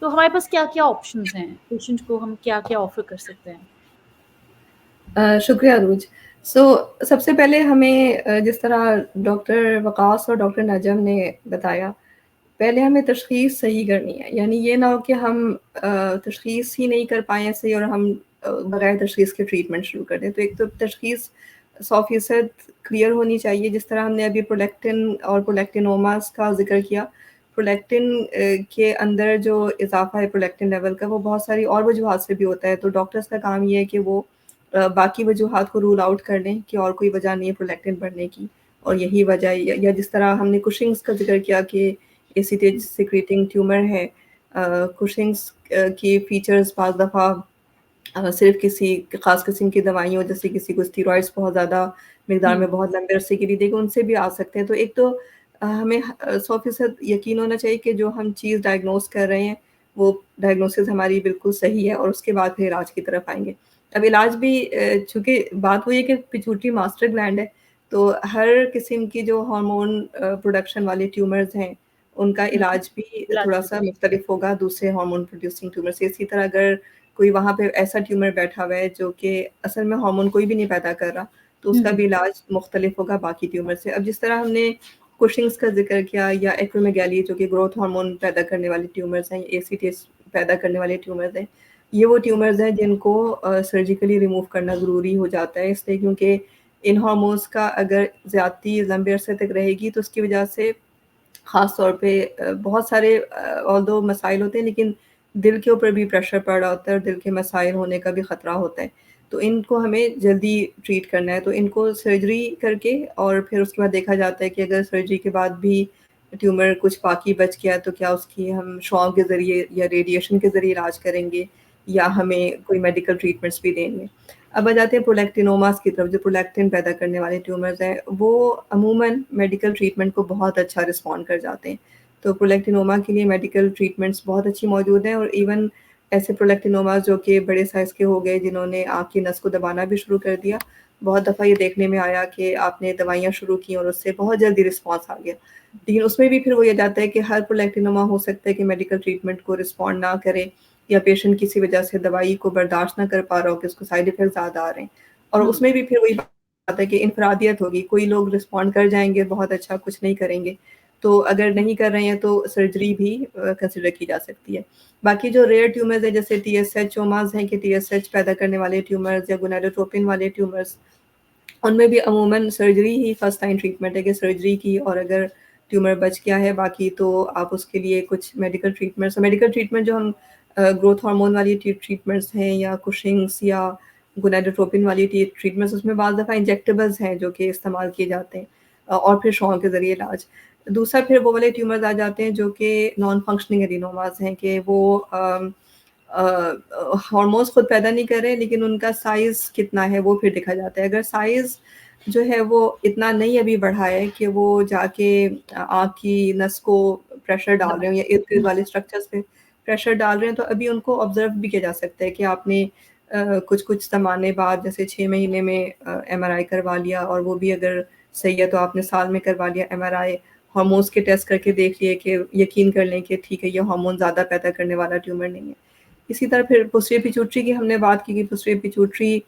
तो हमारे पास क्या-क्या ऑप्शंस हैं? पेशेंट को हम क्या-क्या ऑफ़र कर सकते हैं? शुक्रिया अरूज। सबसे पहले हमें जिस तरह डॉक्टर वकास और डॉक्टर नजम ने बताया, पहले हमें तशख़ीस सही करनी है। यानी ये ना हो कि हम तशख़ीस ही नहीं कर पाएँ सही और हम बगैर तशख़ीस के ट्रीटमेंट शुरू कर दें। तो एक तो तशख़ीस 100% क्लियर होनी चाहिए, जिस तरह हमने अभी प्रोलैक्टिन और प्रोलैक्टिनोमास का ज़िक्र किया। प्रोलैक्टिन के अंदर जो इज़ाफ़ा है प्रोलैक्टिन लेवल का, वो बहुत सारी और वजूहात से भी होता है। तो डॉक्टर्स का काम ये है कि वो बाकी वजूहात को रूल आउट कर लें कि और कोई वजह नहीं है प्रोलैक्टिन बढ़ने की और यही वजह है। या जिस तरह हमने कुशिंग्स का ज़िक्र किया कि एसीटेज सिक्रीटिंग ट्यूमर है। कुशिंग्स की फीचर्स बाज़ दफ़ा सिर्फ़ किसी ख़ास किस्म की दवाइयों जैसे किसी को स्टेरॉइड्स बहुत ज़्यादा मिकदार हुँ, में बहुत लंबे अरसे के लिए देंगे, उनसे भी आ सकते हैं। तो एक तो हमें 100% यकीन होना चाहिए कि जो हम चीज़ डायग्नोज़ कर रहे हैं, वो डायग्नोसिस हमारी बिल्कुल सही है और उसके बाद फिर इलाज की तरफ आएँगे। अब इलाज भी चूँकि बात वही है कि पिट्यूटरी मास्टर ग्लैंड है, तो हर किस्म की जो हार्मोन प्रोडक्शन वाले ट्यूमर्स हैं, उनका हुँ, इलाज भी इलाज भी थोड़ा-सा मुख्तलिफ होगा दूसरे हार्मोन प्रोड्यूसिंग ट्यूमर से। इसी तरह अगर कोई वहाँ पे ऐसा ट्यूमर बैठा हुआ है जो कि असल में हार्मोन कोई भी नहीं पैदा कर रहा, तो हुँ, उसका हुँ, भी इलाज मुख्तलिफ होगा बाकी ट्यूमर से। अब जिस तरह हमने कुशिंग्स का ज़िक्र किया या एक्रोमेगाली जो कि ग्रोथ हार्मोन पैदा करने वाले ट्यूमर्स हैं, एसीटीएस पैदा करने वाले ट्यूमर्स हैं, ये वो ट्यूमर्स हैं जिनको सर्जिकली रिमूव करना ज़रूरी हो जाता है, इसलिए क्योंकि इन हार्मोन्स का अगर ज़्यादती लंबे अरसे तक रहेगी तो उसकी वजह से ख़ास तौर पे बहुत सारे ऑल्दो मसाइल होते हैं, लेकिन दिल के ऊपर भी प्रेशर पड़ रहा होता है और दिल के मसाइल होने का भी ख़तरा होता है। तो इनको हमें जल्दी ट्रीट करना है, तो इनको सर्जरी करके और फिर उसके बाद देखा जाता है कि अगर सर्जरी के बाद भी ट्यूमर कुछ बाकी बच गया, तो क्या उसकी हम शॉक के ज़रिए या रेडिएशन के ज़रिए इलाज करेंगे या हमें कोई मेडिकल ट्रीटमेंट्स भी देंगे। अब आ जाते हैं प्रोलैक्टिनोमास की तरफ, जो प्रोलैक्टिन पैदा करने वाले ट्यूमर्स हैं, वो अमूमन मेडिकल ट्रीटमेंट को बहुत अच्छा रिस्पॉन्ड कर जाते हैं। तो प्रोलैक्टिनोमा के लिए मेडिकल ट्रीटमेंट्स बहुत अच्छी मौजूद हैं और इवन ऐसे प्रोलैक्टिनोमास जो कि बड़े साइज़ के हो गए, जिन्होंने आँख की नस को दबाना भी शुरू कर दिया, बहुत दफ़ा ये देखने में आया कि आपने दवाइयाँ शुरू की और उससे बहुत जल्दी रिस्पॉन्स आ गया। लेकिन उसमें भी फिर वही आ जाता है कि हर प्रोलैक्टिनोमा हो सकता है कि मेडिकल ट्रीटमेंट को रिस्पॉन्ड ना करे या पेशेंट किसी वजह से दवाई को बर्दाश्त ना कर पा रहा हो कि उसको साइड इफ़ेक्ट ज़्यादा आ रहे हैं। और हुँ, उसमें भी फिर वही बात है कि इनफरादियत होगी, कोई लोग रिस्पॉन्ड कर जाएँगे बहुत अच्छा, कुछ नहीं करेंगे। तो अगर नहीं कर रहे हैं तो सर्जरी भी कंसिडर की जा सकती है। बाकी जो रेयर ट्यूमर्स हैं जैसे टीएसएच-ओमास हैं कि टीएसएच पैदा करने वाले ट्यूमर्स या गोनाडोट्रोपिन वाले ट्यूमर्स, उनमें भी अमूमन सर्जरी ही फर्स्ट लाइन ट्रीटमेंट है कि सर्जरी की और अगर ट्यूमर बच गया है बाकी तो आप उसके लिए कुछ मेडिकल ट्रीटमेंट जो हम ग्रोथ हार्मोन वाली ट्रीटमेंट्स हैं या कुशिंग्स या गोनाडोट्रोपिन वाली ट्रीटमेंट्स, उसमें बाज़ दफ़ा इंजेक्टेबल्स हैं जो कि इस्तेमाल किए जाते हैं और फिर शॉल के ज़रिए इलाज। दूसरा फिर वो वाले ट्यूमर्स आ जाते हैं जो कि नॉन फंक्शनिंग एडिनोमास हैं कि वो हार्मोन्स खुद पैदा नहीं कर रहे लेकिन उनका साइज़ कितना है वो फिर देखा जाता है। अगर साइज़ जो है वो इतना नहीं अभी बढ़ा है कि वो जाके आँख की नस को प्रेशर डाल रहे हो या इर्द-गिर्द वाले स्ट्रक्चर्स पे प्रेशर डाल रहे हैं, तो अभी उनको ऑब्ज़र्व भी किया जा सकता है कि आपने कुछ-कुछ ज़माने बाद जैसे 6 महीने में एमआरआई करवा लिया और वो भी अगर सही है तो आपने साल में करवा लिया एमआरआई, हार्मोन्स के टेस्ट करके देख लिए कि यकीन कर लें कि ठीक है ये हार्मोन ज़्यादा पैदा करने वाला ट्यूमर नहीं है। इसी तरह फिर पोस्टीरियर पिट्यूटरी की हमने बात की कि पोस्टीरियर पिट्यूटरी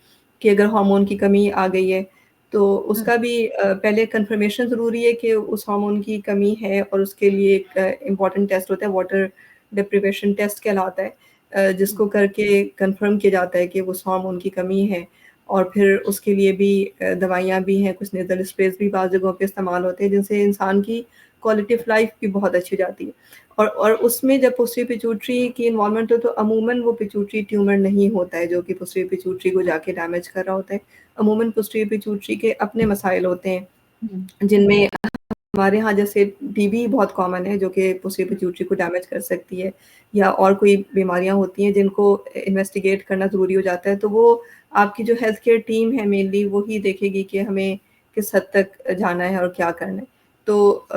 की अगर हार्मोन की कमी आ गई है तो उसका भी पहले कन्फर्मेशन ज़रूरी है कि उस हार्मोन की कमी है और उसके लिए एक इम्पॉर्टेंट टेस्ट होता है, वाटर डेप्रिवेशन टेस्ट कहलाता है, जिसको करके कंफर्म किया जाता है कि उस हार्मोन की कमी है और फिर उसके लिए भी दवाइयाँ भी हैं, कुछ नेज़ल स्प्रेज़ भी बाज़ जगहों पे इस्तेमाल होते हैं जिनसे इंसान की क्वालिटी ऑफ लाइफ भी बहुत अच्छी हो जाती है। और उसमें जब पोस्टीरियर पिट्यूटरी की इन्वॉल्वमेंट हो तो अमूमन वो पिट्यूटरी ट्यूमर नहीं होता है जो कि पोस्टीरियर पिट्यूटरी को जाके डैमेज कर रहा होता है। अमूमन पोस्टीरियर पिट्यूटरी के अपने मसाइल होते हैं जिनमें हमारे यहाँ जैसे टीबी बहुत कॉमन है जो कि पोस्टीरियर पिट्यूटरी को डैमेज कर सकती है या और कोई बीमारियाँ होती हैं जिनको इन्वेस्टिगेट करना ज़रूरी हो जाता है, तो वो आपकी जो हेल्थ केयर टीम है मेनली वही देखेगी कि हमें किस हद तक जाना है और क्या करना है। तो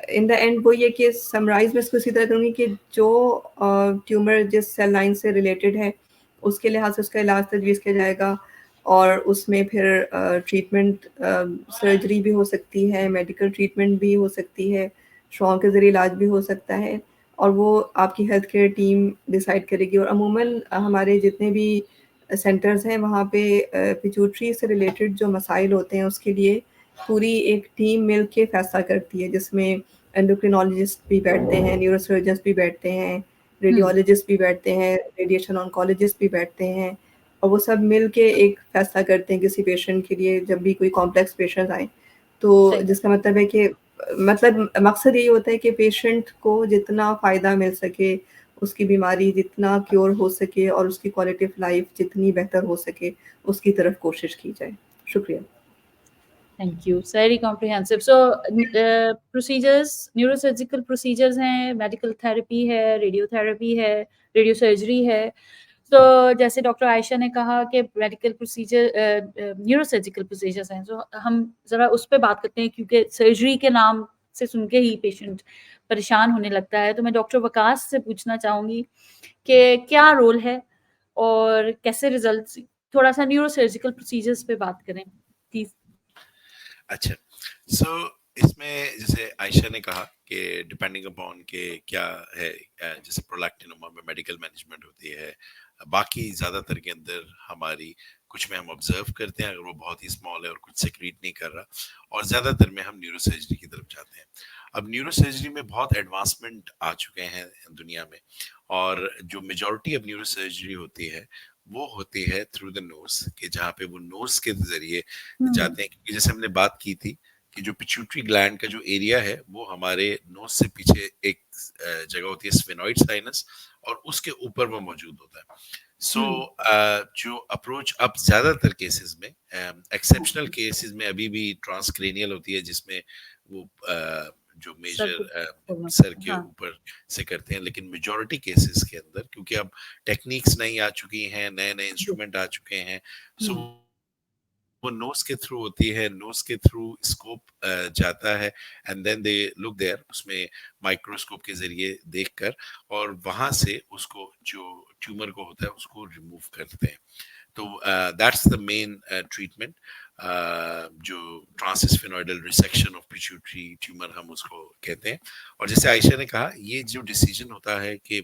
इन द एंड वही है कि समराइज़ मैं इसको इसी तरह करूँगी कि जो ट्यूमर जिस सेल लाइन से रिलेटेड है उसके लिहाज से उसका इलाज तजवीज़ किया जाएगा और उसमें फिर ट्रीटमेंट सर्जरी भी हो सकती है, मेडिकल ट्रीटमेंट भी हो सकती है, शॉक के ज़रिए इलाज भी हो सकता है और वो आपकी हेल्थ केयर टीम डिसाइड करेगी। और अमूमन हमारे जितने भी सेंटर्स हैं वहाँ पे पिट्यूटरी से रिलेटेड जो मसाइल होते हैं उसके लिए पूरी एक टीम मिल के फ़ैसला करती है जिसमें एंडोक्रिनोलॉजिस्ट भी बैठते हैं, न्यूरोसर्जन्स भी बैठते हैं, रेडियोलॉजिस्ट भी बैठते हैं, रेडिएशन ऑन्कोलॉजिस्ट भी बैठते हैं और वो सब मिल के एक फ़ैसला करते हैं किसी पेशेंट के लिए जब भी कोई कॉम्प्लेक्स पेशेंट आए। तो जिसका मतलब है कि मतलब मकसद यही होता है कि पेशेंट को जितना फ़ायदा मिल सके, उसकी बीमारी जितना क्योर हो सके और उसकी क्वालिटी ऑफ लाइफ जितनी बेहतर हो सके, उसकी तरफ कोशिश की जाए। शुक्रिया। Thank you, very comprehensive. So procedures, neurosurgical procedures हैं, मेडिकल थेरेपी है, रेडियोथेरेपी है, रेडियो सर्जरी है। तो जैसे डॉक्टर आयशा ने कहा कि मेडिकल प्रोसीजर न्यूरोसर्जिकल प्रोसीजर्स हैं, तो हम ज़रा उस पे बात करते हैं क्योंकि सर्जरी के नाम से सुन के ही पेशेंट परेशान होने लगता है। तो मैं डॉक्टर वकास से पूछना चाहूँगी कि क्या रोल है और कैसे रिजल्ट्स, थोड़ा सा न्यूरोसर्जिकल प्रोसीजर्स पे बात करें प्लीज। अच्छा, सो इसमें जैसे आयशा ने कहा कि डिपेंडिंग अपॉन के क्या है, जैसे प्रोलैक्टिनोमा में मेडिकल मैनेजमेंट होती है, बाकी ज्यादातर के अंदर हमारी कुछ में हम ऑब्जर्व करते हैं अगर वो बहुत ही स्मॉल है और कुछ सेक्रीट नहीं कर रहा, और ज्यादातर में हम न्यूरोसर्जरी की तरफ जाते हैं। अब न्यूरोसर्जरी में बहुत एडवांसमेंट आ चुके हैं दुनिया में, और जो मेजॉरिटी अब न्यूरोसर्जरी होती है वो होती है थ्रू द नोज, कि जहाँ पे वो नोज के जरिए जाते हैं। क्योंकि जैसे हमने बात की थी कि जो पिट्यूटरी ग्लैंड का जो एरिया है वो हमारे नोज से पीछे एक जगह होती है स्फेनॉइड साइनस, और उसके ऊपर वो मौजूद होता है। सो जो अप्रोच अब ज्यादातर केसेस में, एक्सेप्शनल केसेस में अभी भी ट्रांसक्रेनियल होती है, जिसमें वो जो मेजर सर के ऊपर से करते हैं, लेकिन मेजॉरिटी केसेस के अंदर क्योंकि अब टेक्निक्स नई आ चुकी हैं, नए नए इंस्ट्रूमेंट आ चुके हैं, सो वो नोज के थ्रू होती है, नोज के थ्रू स्कोप जाता है and then they look there, उसमें माइक्रोस्कोप के जरिए देखकर, और वहां से उसको जो ट्यूमर को होता है उसको रिमूव करते हैं। तो दैट्स द मेन ट्रीटमेंट, जो ट्रांसस्फेनॉइडल रिसेक्शन ऑफ पिट्यूटरी ट्यूमर हम उसको कहते हैं। और जैसे आयशा ने कहा, ये जो डिसीजन होता है कि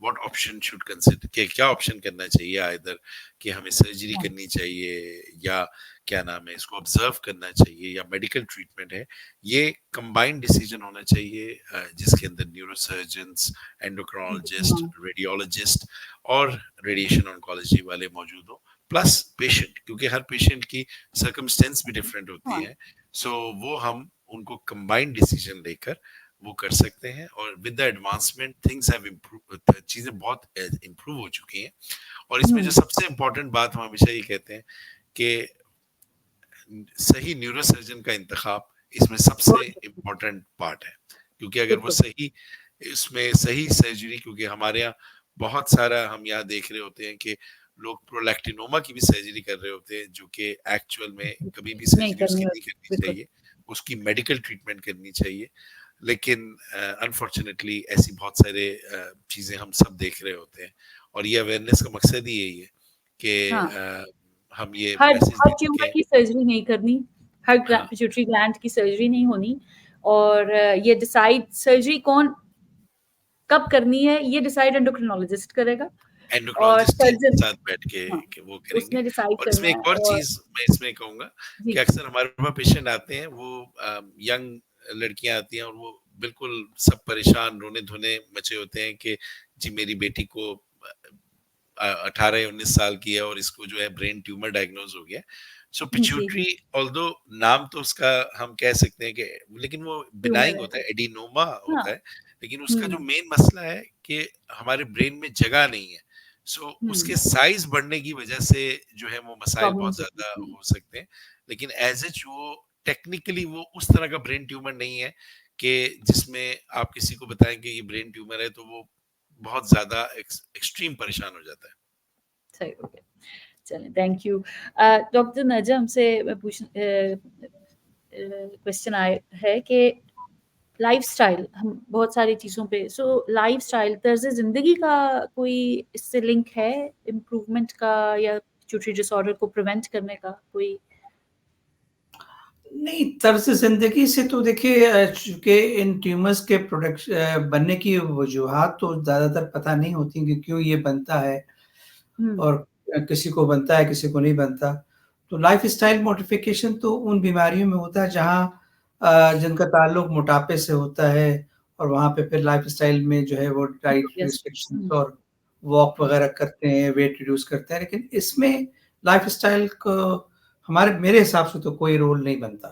व्हाट ऑप्शन शुड कंसिडर, कि क्या ऑप्शन करना चाहिए, आइदर कि हमें सर्जरी करनी चाहिए या क्या नाम है इसको ऑब्जर्व करना चाहिए या मेडिकल ट्रीटमेंट है, ये कंबाइंड डिसीजन होना चाहिए, जिसके अंदर न्यूरोसर्जन्स, एंडोक्रिनोलॉजिस्ट, रेडियोलॉजिस्ट और रेडिएशन ऑन्कोलॉजी वाले मौजूद हो, प्लस पेशेंट, क्योंकि हर पेशेंट की सर्कमस्टेंस भी डिफरेंट होती है। सो वो हम उनको कंबाइंड डिसीजन लेकर वो कर सकते हैं। और with the advancement things have improve, चीजें बहुत इम्प्रूव हो चुकी हैं। और इसमें जो सबसे इम्पोर्टेंट बात हम हमेशा ये कहते हैं कि सही न्यूरोसर्जन का इंतखाब इसमें सबसे इम्पोर्टेंट पार्ट है, क्योंकि अगर वो सही, इसमें सही सर्जरी, क्योंकि हमारे यहाँ बहुत सारा हम यहाँ देख रहे होते हैं कि लोग प्रोलैक्टिनोमा की भी सर्जरी कर रहे होते हैं, जो कि एक्चुअल में कभी भी सर्जरी उसकी नहीं करनी चाहिए, उसकी मेडिकल ट्रीटमेंट करनी चाहिए। लेकिन अनफॉर्चुनेटली ऐसी बहुत सारे चीजें हम सब देख रहे होते हैं, और ये अवेयरनेस का मकसद ही यही है कि हम ये हर ट्यूमर की सर्जरी नहीं करनी, हर पिट्यूटरी ग्लैंड की सर्जरी नहीं होनी, और ये डिसाइड सर्जरी कौन कब करनी है ये डिसाइड एंडोक्रिनोलॉजिस्ट करेगा, एंडोक्रिनोलॉजिस्ट के साथ बैठ के वो करेंगे। उसने डिसाइड और इसमें एक और चीज मैं इसमें कहूंगा कि अक्सर हमारे पास पेशेंट आते हैं, वो यंग लड़कियां आती हैं और वो बिल्कुल सब परेशान, रोने धोने मचे होते हैं कि जी मेरी बेटी को 18-19 साल की है और इसको जो है ब्रेन ट्यूमर डायग्नोज हो गया। सो पिट्यूटरी, ऑल्दो नाम तो उसका हम कह सकते हैं कि, लेकिन वो बिनाइंग होता है, एडिनोमा होता है, लेकिन उसका जो मेन मसला है कि हमारे ब्रेन में जगह नहीं है। सो उसके साइज बढ़ने की वजह से जो है वो मसाइल बहुत ज्यादा हो सकते हैं, लेकिन एज एच वो टेक्निकली वो उस तरह का ब्रेन ट्यूमर नहीं है कि जिसमें आप किसी को बताएं कि ये ब्रेन ट्यूमर है तो वो बहुत ज्यादा एक्सट्रीम परेशान हो जाता है। सही हो गया, चलिए थैंक यू। डॉक्टर नजम से क्वेश्चन आया है कि लाइफस्टाइल, हम बहुत सारी चीज़ों पे, सो लाइफस्टाइल, तर्ज ज़िंदगी का कोई इससे लिंक है इम्प्रूवमेंट का या पिट्यूटरी डिसऑर्डर को प्रिवेंट करने का कोई? नहीं, तर्ज ज़िंदगी से तो देखिए चूँकि इन ट्यूमर्स के बनने की वजूहात तो ज़्यादातर पता नहीं होती कि क्यों ये बनता है, और किसी को बनता है, किसी को नहीं बनता। तो लाइफ़स्टाइल मॉडिफ़िकेशन तो उन बीमारियों में होता है जहाँ जिनका ताल्लुक मोटापे से होता है, और वहाँ पे फिर लाइफ़स्टाइल में जो है वो डाइट रिस्ट्रिक्शंस और वॉक वगैरह करते हैं, वेट रिड्यूस करते हैं, लेकिन इसमें लाइफ़स्टाइल को मेरे हिसाब से तो कोई रोल नहीं बनता।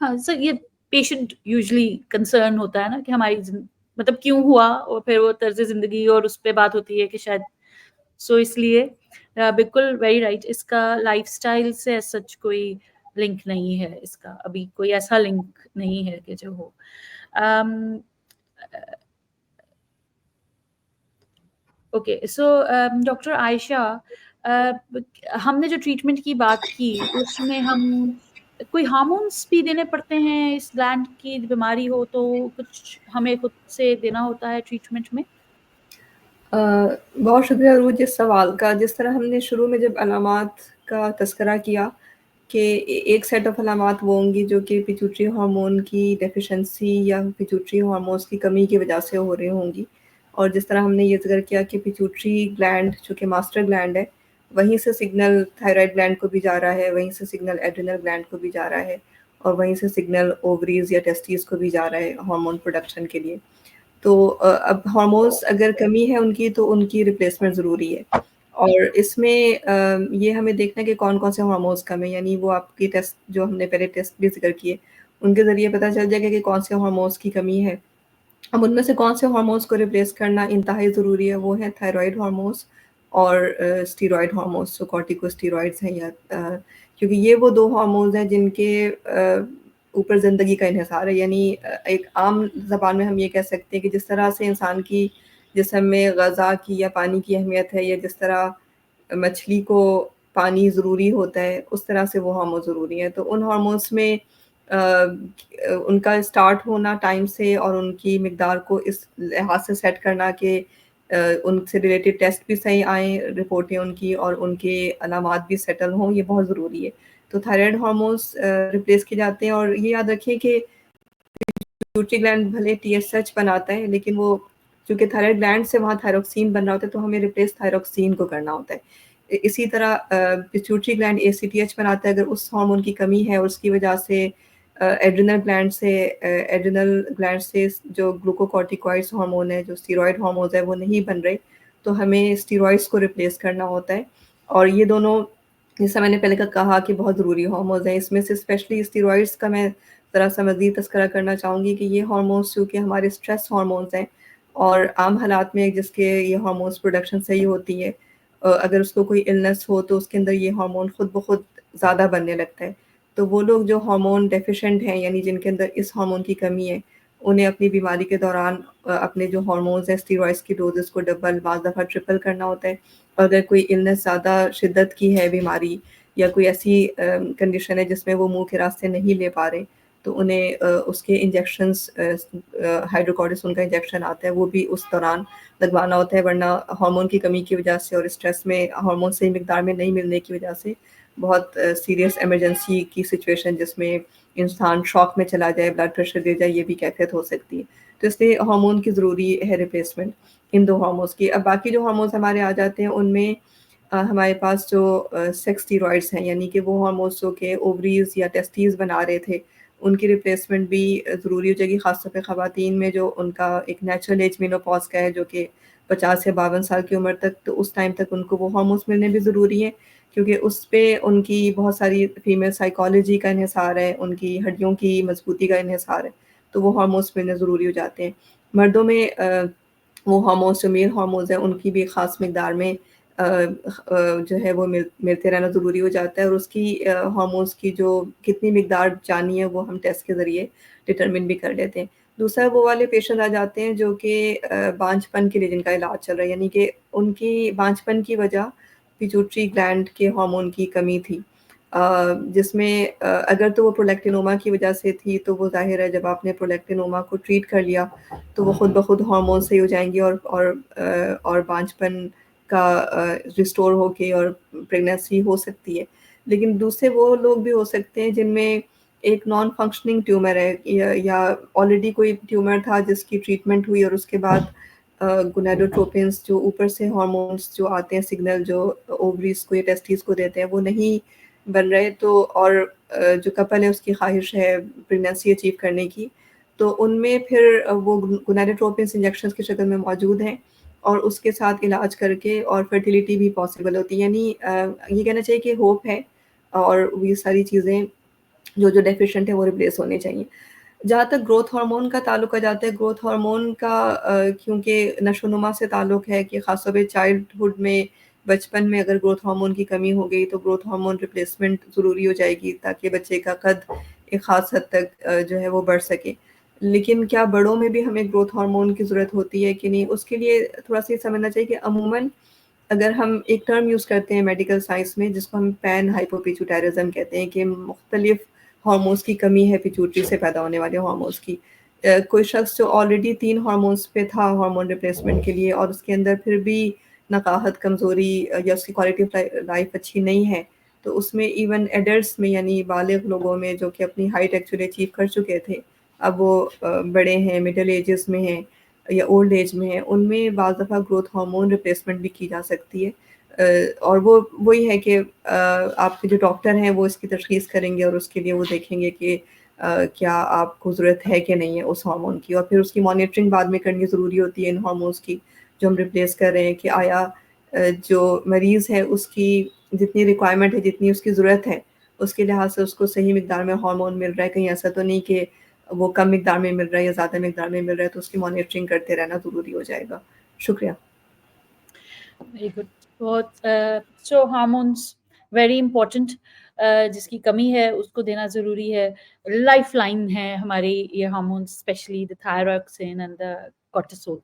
हाँ, सर ये पेशेंट यूजुअली कंसर्न होता है ना कि हमारी मतलब क्यों हुआ, और फिर वो तर्ज ज़िंदगी और उस पे बात होती है कि शायद, सो इसलिए बिल्कुल वेरी राइट, इसका लाइफस्टाइल से सच कोई लिंक नहीं है, इसका अभी कोई ऐसा लिंक नहीं है कि जो हो। ओके, सो डॉक्टर आयशा, हमने जो ट्रीटमेंट की बात की उसमें हम कोई हार्मोन्स भी देने पड़ते हैं, इस ग्लैंड की बीमारी हो तो कुछ हमें खुद से देना होता है ट्रीटमेंट में? बहुत शुक्रिया रूज इस सवाल का। जिस तरह हमने शुरू में जब अलामात का तस्करा किया कि एक सेट ऑफ अलामात वो होंगी जो कि पिट्यूटरी हार्मोन की डेफिशिएंसी या पिट्यूटरी हार्मोन्स की कमी की वजह से हो रही होंगी, और जिस तरह हमने ये ज़िक्र किया कि पिट्यूटरी ग्लैंड जो कि मास्टर ग्लैंड है, वहीं से सिग्नल थायराइड ग्लैंड को भी जा रहा है, वहीं से सिग्नल एड्रिनल ग्लैंड को भी जा रहा है, और वहीं से सिग्नल ओवरीज या टेस्टिस को भी जा रहा है हार्मोन प्रोडक्शन के लिए। तो अब हार्मोन्स अगर कमी है उनकी तो उनकी रिप्लेसमेंट ज़रूरी है, और इसमें ये हमें देखना है कि कौन-कौन से हार्मोन्स कम है, यानी वो आपके टेस्ट जो हमने पहले टेस्ट भी ज़िक्र किए, उनके ज़रिए पता चल जाएगा कि कौन से हार्मोन्स की कमी है। अब उनमें से कौन से हार्मोन्स को रिप्लेस करना इंतहाई ज़रूरी है, वो है थायरॉइड हार्मोन्स और स्टीरॉयड हार्मोन्स जो कॉर्टिकोस्टेरॉइड्स हैं, या क्योंकि ये वो 2 हार्मोन्स हैं जिनके ऊपर ज़िंदगी का इन्हिसार है। यानी एक आम ज़बान में हम ये कह सकते हैं कि जिस तरह से इंसान की जिस्म में ग़ज़ा की या पानी की अहमियत है, या जिस तरह मछली को पानी ज़रूरी होता है, उस तरह से वो हार्मोन ज़रूरी हैं। तो उन हार्मोन्स में उनका स्टार्ट होना टाइम से और उनकी मिकदार को इस लिहाज से सेट करना कि उनसे रिलेटेड टेस्ट भी सही आएँ, रिपोर्टें उनकी और उनके अलामात भी सेटल हों, ये बहुत ज़रूरी है। तो थायराइड हार्मोन्स रिप्लेस किए जाते हैं, और ये याद रखिए कि पिट्यूटरी ग्लैंड भले TSH बनाता है, लेकिन वो चूँकि थायराइड ग्लैंड से वहाँ थायरोक्सिन बन रहा होता है, तो हमें रिप्लेस थायरोक्सिन को करना होता है। इसी तरह पिट्यूटरी ग्लैंड ACTH बनाता है, अगर उस हार्मोन की कमी है और उसकी वजह से एड्रिनल ग्लैंड से जो ग्लूकोकॉर्टिकॉइड्स हार्मोन है, जो स्टीरॉयड हार्मोन्स है, वो नहीं बन रहे, तो हमें स्टीरॉयड्स को रिप्लेस करना होता है। और ये दोनों जैसा मैंने पहले कहा कि बहुत ज़रूरी हार्मोन्स हैं, इसमें से स्पेशली स्टेरॉइड्स का मैं ज़रा-सा मज़ीद तज़किरा करना चाहूँगी कि ये हार्मोन्स चूँकि हमारे स्ट्रेस हार्मोन्स हैं और आम हालात में जिसके ये हार्मोन्स प्रोडक्शन सही होती है, अगर उसको कोई इलनेस हो तो उसके अंदर ये हार्मोन खुद ब खुद ज़्यादा बनने लगता है। तो वो लोग जो हार्मोन डेफिशिएंट हैं, यानी जिनके अंदर इस हार्मोन की कमी है, उन्हें अपनी बीमारी के दौरान अपने जो हार्मोन्स हैं स्टेरॉइड्स की डोज़ेज़ को डबल, बाज़ दफ़ा ट्रिपल करना होता है। और अगर कोई इलनेस ज़्यादा शिद्दत की है बीमारी या कोई ऐसी कंडीशन है जिसमें वो मुँह के रास्ते नहीं ले पा रहे, तो उन्हें उसके इंजेक्शंस हाइड्रोकॉर्टिसोन का इंजेक्शन आता है, वो भी उस दौरान लगवाना होता है, वरना हार्मोन की कमी की वजह से और स्ट्रेस में हार्मोन सही मिकदार में नहीं मिलने की वजह से बहुत सीरियस इमरजेंसी की सिचुएशन जिसमें इंसान शॉक में चला जाए, ब्लड प्रेशर गिर जाए, ये भी कैफियत हो सकती है। तो इसलिए हार्मोन की ज़रूरी है रिप्लेसमेंट इन 2 हार्मोन्स की। अब बाकी जो हार्मोन्स हमारे आ जाते हैं उनमें हमारे पास जो सेक्स स्टेरॉइड्स हैं, यानी कि वो हार्मोन्स जो कि ओवरीज़ या टेस्टिस बना रहे थे, उनकी रिप्लेसमेंट भी ज़रूरी हो जाएगी, ख़ास तौर पे ख़वातीन में जो उनका एक नेचुरल एज मेनोपॉज़ का है जो कि 50 से 52 साल की उम्र तक, तो उस टाइम तक उनको वो हार्मोन्स मिलने भी ज़रूरी हैं, क्योंकि उस पे उनकी बहुत सारी फीमेल साइकोलॉजी का इन्हिसार है, उनकी हड्डियों की मज़बूती का इन्हिसार है, तो वो हार्मोन्स मिलने ज़रूरी हो जाते हैं। मर्दों में वो हार्मोन्स जो मेल हार्मोन्स हैं उनकी भी ख़ास मिकदार में जो है वो मिलते रहना ज़रूरी हो जाता है, और उसकी हार्मोन्स की जो कितनी मिकदार जानी है वो हम टेस्ट के ज़रिए डिटरमिन भी कर लेते हैं। दूसरा वो वाले पेशेंट आ जाते हैं जो कि बांझपन के लिए जिनका इलाज चल रहा है, यानी कि उनकी बांझपन की वजह पिट्यूटरी ग्लैंड के हार्मोन की कमी थी, जिसमें अगर तो वो प्रोलैक्टिनोमा की वजह से थी, तो वो ज़ाहिर है जब आपने प्रोलैक्टिनोमा को ट्रीट कर लिया तो वो खुद ब खुद हार्मोन सही हो जाएँगी और बांझपन का रिस्टोर होके और प्रेगनेंसी हो सकती है। लेकिन दूसरे वो लोग भी हो सकते हैं जिनमें एक नॉन फंक्शनिंग ट्यूमर है, या ऑलरेडी कोई ट्यूमर था जिसकी ट्रीटमेंट हुई और उसके बाद गोनाडोट्रोपिन्स जो ऊपर से हार्मोन्स जो आते हैं सिग्नल जो ओवरीज़ को या टेस्टिस को देते हैं वो नहीं बन रहे, तो और जो कपल है उसकी ख्वाहिश है प्रेगनेंसी अचीव करने की, तो उनमें फिर वो गोनाडोट्रोपिन्स इंजेक्शंस की शक्ल में मौजूद हैं और उसके साथ इलाज करके और फर्टिलिटी भी पॉसिबल होती है, यानी ये कहना चाहिए कि होप है और ये सारी चीज़ें जो डेफिशिएंट है वो रिप्लेस होने चाहिए। जहाँ तक ग्रोथ हार्मोन का ताल्लुक आ जाता है, ग्रोथ हार्मोन का क्योंकि नशो-नुमा से ताल्लुक है कि ख़ास तौर पे चाइल्डहुड में, बचपन में अगर ग्रोथ हार्मोन की कमी हो गई तो ग्रोथ हार्मोन रिप्लेसमेंट ज़रूरी हो जाएगी ताकि बच्चे का कद एक ख़ास हद तक जो है वो बढ़ सके। लेकिन क्या बड़ों में भी हमें ग्रोथ हार्मोन की ज़रूरत होती है कि नहीं? उसके लिए थोड़ा-सा ये समझना चाहिए कि अमूमन अगर हम एक टर्म यूज़ करते हैं मेडिकल साइंस में जिसको हम पैन हाइपोपिट्यूटारिज़म कहते हैं कि मुख्तलिफ हार्मोन्स की कमी है पिट्यूटरी से पैदा होने वाले हार्मोन्स की। कोई शख्स जो ऑलरेडी 3 हार्मोन्स पे था हार्मोन रिप्लेसमेंट के लिए और उसके अंदर फिर भी नकाहत, कमज़ोरी या उसकी क्वालिटी ऑफ लाइफ अच्छी नहीं है, तो उसमें इवन एडल्ट्स में यानी बालिग लोगों में जो कि अपनी हाइट एक्चुअली अचीव कर चुके थे, अब वो बड़े हैं, मिडल एजेस में हैं या ओल्ड एज में है, उनमें बाज़ दफ़ा ग्रोथ हार्मोन रिप्लेसमेंट भी की जा सकती है। और वो वही है कि आपके जो डॉक्टर हैं वो इसकी तशख़ीस करेंगे और उसके लिए वो देखेंगे कि क्या आपको ज़रूरत है कि नहीं है उस हार्मोन की, और फिर उसकी मॉनिटरिंग बाद में करनी ज़रूरी होती है इन हार्मोन्स की जो हम रिप्लेस कर रहे हैं कि आया जो मरीज़ है उसकी जितनी रिक्वायरमेंट है, जितनी उसकी ज़रूरत है, उसके लिहाज से उसको सही मिकदार में हार्मोन मिल रहा है, कहीं ऐसा तो नहीं कि वो कम मिकदार में मिल रहा है या ज़्यादा मिकदार में मिल रहा है, तो उसकी मॉनिटरिंग करते रहना ज़रूरी हो जाएगा। शुक्रिया। Very good. बहुत सो हार्मोन्स वेरी इंपॉर्टेंट, जिसकी कमी है उसको देना ज़रूरी है। लाइफलाइन है हमारी ये hormones, specially the thyroxine and the cortisol.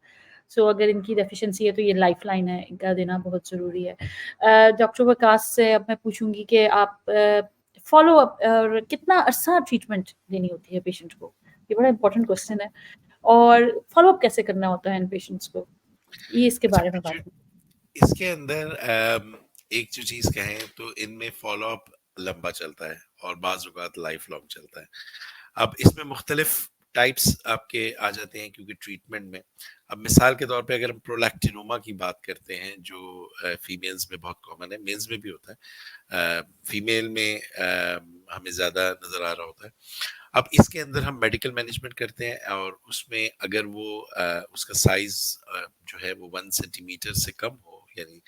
So अगर इनकी डेफिशिएंसी है तो ये लाइफलाइन है, इनका देना बहुत ज़रूरी है। डॉक्टर वकास से अब मैं पूछूंगी कि आप फॉलो अप और कितना अरसा ट्रीटमेंट देनी होती है पेशेंट को? ये बड़ा इंपॉर्टेंट क्वेश्चन है। और फॉलो अप कैसे करना होता है इन पेशेंट्स को? ये इसके अच्छा, बारे में बात करें। इसके अंदर एक जो चीज कहें तो इनमें फॉलो अप लंबा चलता है और बाज़ औक़ात लाइफ लॉन्ग चलता है। अब इसमें मुख्तलिफ टाइप्स आपके आ जाते हैं क्योंकि ट्रीटमेंट में, अब मिसाल के तौर पे अगर हम प्रोलैक्टिनोमा की बात करते हैं जो फीमेल्स में बहुत कॉमन है, मेल्स में भी होता है, फीमेल में हमें ज़्यादा नज़र आ रहा होता है। अब इसके अंदर हम मेडिकल मैनेजमेंट करते हैं और उसमें अगर वो उसका साइज जो है वो 1 सेंटीमीटर से कम हो, यानी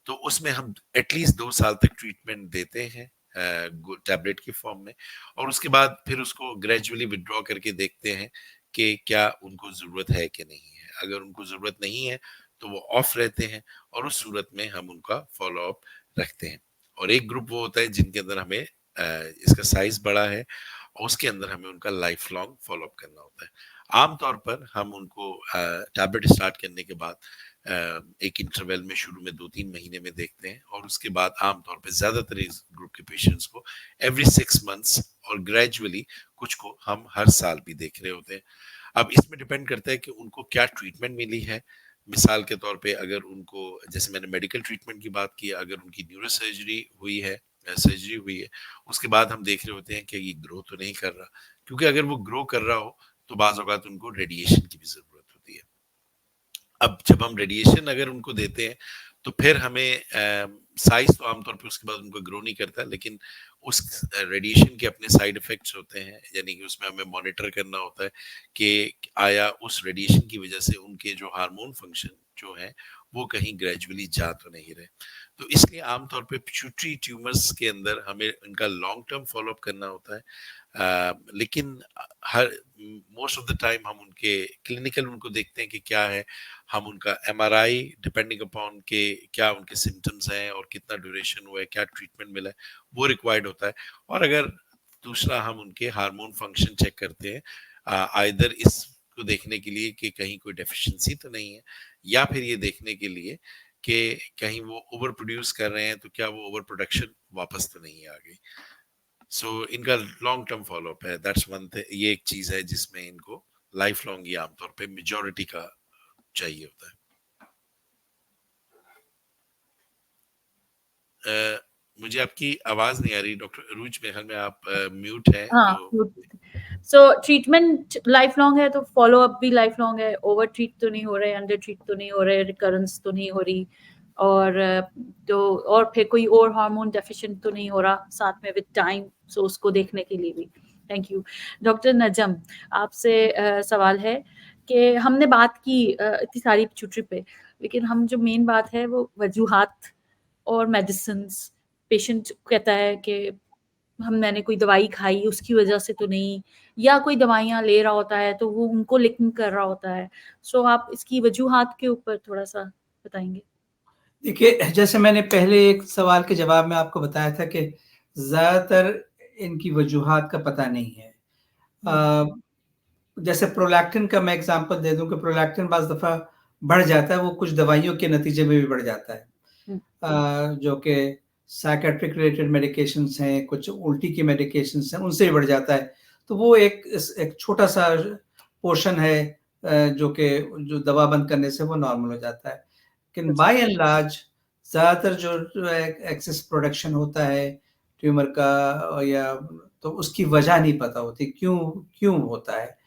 तो उसमें हम एटलीस्ट 2 साल तक ट्रीटमेंट देते हैं टैबलेट की फॉर्म में, और उसके बाद फिर उसको ग्रेजुअली विड्रॉ करके देखते हैं कि क्या उनको जरूरत है कि नहीं है। अगर उनको जरूरत नहीं है तो वो ऑफ रहते हैं, और उस सूरत में हम उनका फॉलो अप रखते हैं। और एक ग्रुप वो होता है जिनके अंदर हमें इसका साइज बड़ा है, और उसके अंदर हमें उनका लाइफ लॉन्ग फॉलो अप करना होता है। आमतौर पर हम उनको टैबलेट स्टार्ट करने के बाद एक इंटरवल में शुरू में 2-3 महीने में देखते हैं, और उसके बाद आमतौर पे ज्यादातर इस ग्रुप के पेशेंट्स को एवरी 6 मंथ्स और ग्रेजुअली कुछ को हम हर साल भी देख रहे होते हैं। अब इसमें डिपेंड करता है कि उनको क्या ट्रीटमेंट मिली है। मिसाल के तौर पे अगर उनको, जैसे मैंने मेडिकल ट्रीटमेंट की बात की, अगर उनकी न्यूरो सर्जरी हुई है, उसके बाद हम देख रहे होते हैं कि ये ग्रो तो नहीं कर रहा, क्योंकि अगर वो ग्रो कर रहा हो तो बाज़ औक़ात उनको रेडिएशन की भी जरूरत होती है। अब जब हम रेडिएशन अगर उनको देते हैं तो फिर हमें साइज तो आमतौर पे उसके बाद उनको ग्रो नहीं करता, लेकिन उस रेडिएशन के अपने साइड इफेक्ट्स होते हैं, यानी कि उसमें हमें मॉनिटर करना होता है कि आया उस रेडिएशन की वजह से उनके जो हार्मोन फंक्शन जो है वो कहीं ग्रेजुअली जा तो नहीं रहे। तो इसलिए आमतौर पे पिट्यूटरी ट्यूमर्स के अंदर हमें इनका लॉन्ग टर्म फॉलोअप करना होता है। लेकिन हर मोस्ट ऑफ द टाइम हम उनके क्लिनिकल उनको देखते हैं कि क्या है, हम उनका एमआरआई डिपेंडिंग अपॉन के क्या उनके सिम्टम्स हैं और कितना ड्यूरेशन हुआ है, क्या ट्रीटमेंट मिला है, वो रिक्वायर्ड होता है। और अगर दूसरा हम उनके हार्मोन फंक्शन चेक करते हैं, आइदर इसको देखने के लिए कि कहीं कोई डेफिशिएंसी तो नहीं है, या फिर ये देखने के लिए कि कहीं वो ओवर प्रोड्यूस कर रहे हैं तो क्या वो ओवर प्रोडक्शन वापस तो नहीं आ गई। सो इनका लॉन्ग टर्म फॉलोअप है, दैट्स वन थिंग। ये एक चीज है जिसमें इनको लाइफ लॉन्ग ये आमतौर पे मेजॉरिटी का चाहिए होता है। मुझे आपकी आवाज नहीं आ रही डॉक्टर अरूज, मेरे ख्याल में आप म्यूट है। हाँ, सो ट्रीटमेंट लाइफ लॉन्ग है तो फॉलो अप भी लाइफ लॉन्ग है। ओवर ट्रीट तो नहीं हो रहे, अंडर ट्रीट तो नहीं हो रहे, रिकरेंस तो नहीं हो रही, और तो और फिर कोई और हार्मोन डेफिशिएंट तो नहीं हो रहा साथ में विद टाइम। सो उसको देखने के लिए भी थैंक यू। डॉक्टर नजम, आपसे सवाल है कि हमने बात की इतनी सारी पिट्यूटरी पे, लेकिन हम जो मेन बात है वो वजूहात और मेडिसिन। पेशेंट कहता है कि मैंने कोई दवाई खाई उसकी वजह से तो नहीं, या कोई दवाइयाँ ले रहा होता है तो वो उनको लिंक कर रहा होता है। सो आप इसकी वजूहात के ऊपर थोड़ा सा बताएंगे? देखिए, जैसे मैंने पहले एक सवाल के जवाब में आपको बताया था कि ज़्यादातर इनकी वजूहात का पता नहीं है। जैसे प्रोलैक्टिन का मैं एग्जांपल दे दूं कि प्रोलैक्टिन बाज़ दफ़ा बढ़ जाता है, वो कुछ दवाइयों के नतीजे में भी बढ़ जाता है। जो कि साइकियाट्रिक रिलेटेड मेडिकेशंस हैं, कुछ उल्टी की मेडिकेशंस हैं, उनसे भी बढ़ जाता है। तो वो एक छोटा-सा पोर्शन है जो दवा बंद करने से वो नॉर्मल हो जाता है। लेकिन बाय एंड लार्ज ज़्यादातर जो एक्सेस प्रोडक्शन होता है ट्यूमर का, या तो उसकी वजह नहीं पता होती, क्यों होता है।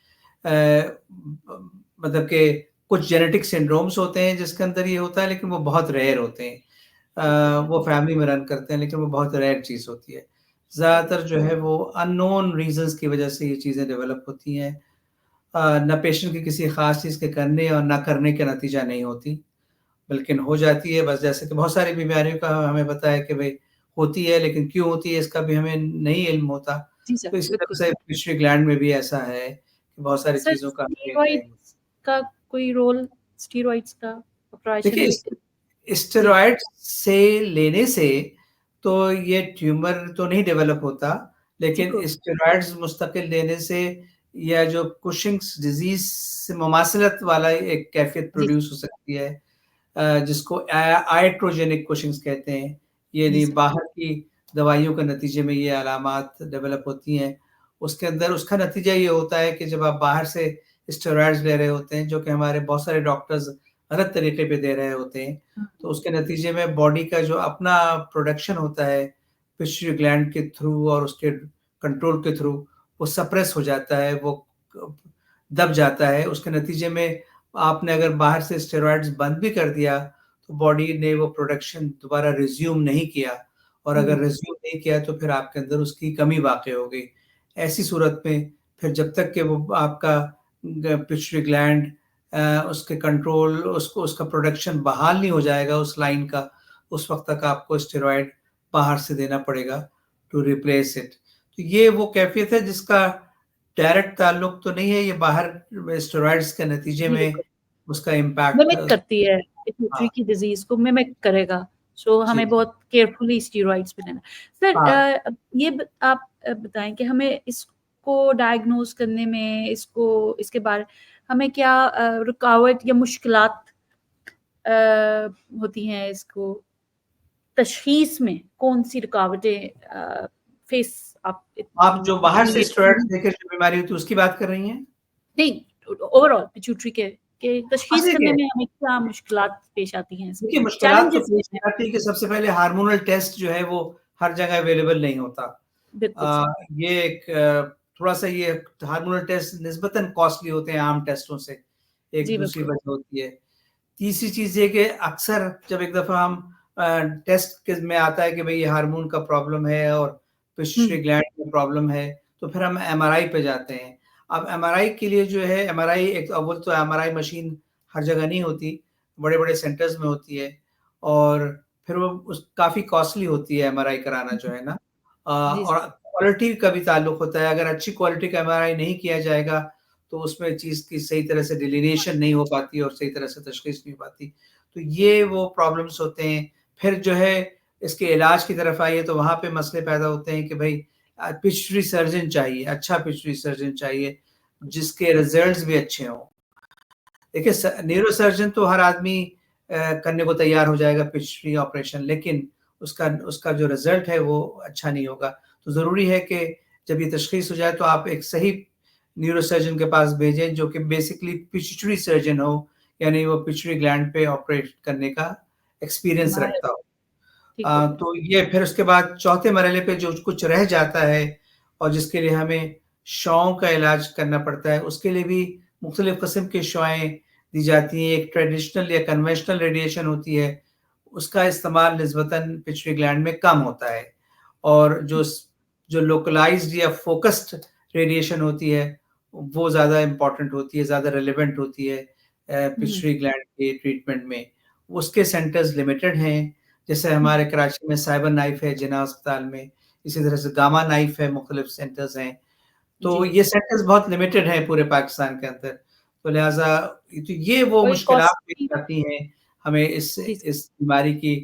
मतलब कि कुछ जेनेटिक सिंड्रोम्स होते हैं जिसके अंदर ये होता है, लेकिन वो बहुत रेयर होते हैं। वो फैमिली में रन करते हैं, लेकिन वो बहुत रेयर चीज़ होती है। ज़्यादातर जो है वो अननोन रीज़न्स की वजह से ये चीज़ें डेवलप होती हैं। ना पेशेंट की किसी ख़ास चीज़ के करने और ना करने का नतीजा नहीं होती, बल्कि हो जाती है। बस जैसे कि बहुत सारी बीमारियों का हमें पता है कि भई होती है, लेकिन क्यों होती है इसका भी हमें नहीं इल्म होता। तो इसी तरह से पिट्यूटरी ग्लैंड में भी ऐसा है कि बहुत सारी चीज़ों का स्टेरॉइड्स का कोई रोल, स्टेरॉइड्स का ऑपरेशन? देखिए, स्टेरॉइड से लेने से तो ये ट्यूमर तो नहीं डेवलप होता, लेकिन स्टेरॉइड्स मुस्तकिल लेने से या जो कुशिंग्स डिजीज से मुमासलत वाला एक कैफियत प्रोड्यूस हो सकती है, जिसको आइट्रोजेनिक कुशिंग्स कहते हैं। यानी बाहर की दवाइयों के नतीजे में ये अलामात डेवलप होती हैं। उसके अंदर उसका नतीजा ये होता है कि जब आप बाहर से स्टेरॉइड्स ले रहे होते हैं, जो कि हमारे बहुत सारे डॉक्टर्स गलत तरीके पे दे रहे होते हैं, तो उसके नतीजे में बॉडी का जो अपना प्रोडक्शन होता है पिट्यूटरी ग्लैंड के थ्रू और उसके कंट्रोल के थ्रू, वो सप्रेस हो जाता है, वो दब जाता है। उसके नतीजे में आपने अगर बाहर से स्टेरॉइड्स बंद भी कर दिया, तो बॉडी ने वो प्रोडक्शन दोबारा रिज़्यूम नहीं किया, और अगर रिज़्यूम नहीं किया तो फिर आपके अंदर उसकी कमी वाक़ई हो गई। ऐसी सूरत में फिर जब तक कि वो आपका पिट्यूटरी ग्लैंड उसके कंट्रोल उसका प्रोडक्शन बहाल नहीं हो जाएगा उस लाइन का, उस वक्त तक आपको स्टेरॉयड बाहर से देना पड़ेगा टू रिप्लेस इट। तो ये वो कैफियत है जिसका डायरेक्ट ताल्लुक तो नहीं है, ये बाहर स्टेरॉइड्स के नतीजे में उसका इम्पैक्ट मिमिक करती है पिट्यूटरी की डिजीज को, मिमिक करेगा। सो जी। हमें बहुत केयरफुली स्टेरॉइड्स भी लेना। सर हाँ। आप बताएं कि हमें इसको डायग्नोज करने में, इसके बारे हमें क्या रुकावट या मुश्किलात होती हैं, इसको तशखीस में कौन सी रुकावटें फेस आप जो बाहर से स्टेरॉइड्स देकर जो बीमारी होती है उसकी बात कर रही हैं? नहीं, ओवरऑल पिट्यूटरी के तशखीस देखिए, करने में हमें क्या मुश्किलात पेश आती हैं, देखिए मुश्किलात तो चैलेंजेस पेश आती है कि सबसे पहले हार्मोनल टेस्ट जो है वो हर जगह अवेलेबल नहीं होता। बिल्कुल ये एक थोड़ा-सा ये हार्मोनल टेस्ट निस्बतन कॉस्टली होते हैं आम टेस्टों से, एक जी, दूसरी बिल्कुल। वजह होती है। तीसरी चीज़ ये कि अक्सर जब एक दफ़ा हम टेस्ट के में आता है कि भई ये हार्मोन का प्रॉब्लम है और पिट्यूटरी ग्लैंड में प्रॉब्लम है, तो फिर हम एमआरआई पे जाते हैं। अब एमआरआई के लिए जो है एमआरआई एक अव्वल तो एमआरआई मशीन हर जगह नहीं होती, बड़े-बड़े सेंटर्स में होती है और फिर वो काफ़ी कॉस्टली होती है एमआरआई कराना जो है ना। जी, जी। और क्वालिटी का भी ताल्लुक होता है, अगर अच्छी क्वालिटी का एमआरआई नहीं किया जाएगा, तो उसमें चीज़ की सही तरह से डिलिनेशन नहीं हो पाती और सही तरह से तशख़ीस नहीं हो पाती। तो ये वो प्रॉब्लम्स होते हैं। फिर जो है इसके इलाज की तरफ आइए तो वहाँ पे मसले पैदा होते हैं कि भई पिट्यूटरी सर्जन चाहिए, अच्छा पिट्यूटरी सर्जन चाहिए, जिसके रिज़ल्ट्स भी अच्छे हों। देखिए न्यूरोसर्जन तो हर आदमी करने को तैयार हो जाएगा पिट्यूटरी ऑपरेशन, लेकिन उसका जो रिज़ल्ट है वो अच्छा नहीं होगा। तो ज़रूरी है कि जब ये तशख़ीस हो जाए तो आप एक सही न्यूरोसर्जन के पास भेजें जो कि बेसिकली पिट्यूटरी सर्जन हो, यानी वो पिट्यूटरी ग्लैंड पे ऑपरेट करने का एक्सपीरियंस माहिर, रखता हो। ठीक है। तो ये फिर उसके बाद चौथे मरहले पे जो कुछ रह जाता है और जिसके लिए हमें शॉओं का इलाज करना पड़ता है, उसके लिए भी मुख्तलिफ़ किस्म की शॉएँ दी जाती हैं। एक ट्रेडिशनल या कन्वेंशनल रेडिएशन होती है, उसका इस्तेमाल निस्बतन पिट्यूटरी ग्लैंड में कम होता है और जो लोकलाइज़्ड या फ़ोकस्ड रेडिएशन होती है, वो ज़्यादा इम्पोर्टेंट होती है, ज़्यादा रिलेवेंट होती है पिट्यूटरी ग्लैंड के ट्रीटमेंट में। उसके सेंटर्स लिमिटेड हैं, जैसे हमारे कराची में साइबर नाइफ है जिन्ना अस्पताल में, इसी तरह से गामा नाइफ है, मुख्तलिफ सेंटर्स हैं। तो जी। ये सेंटर्स बहुत लिमिटेड हैं पूरे पाकिस्तान के अंदर। तो लिहाज़ा तो ये वो और मुश्किलात कॉस्टली, पेश आती हैं हमें जी, जी। इस बीमारी की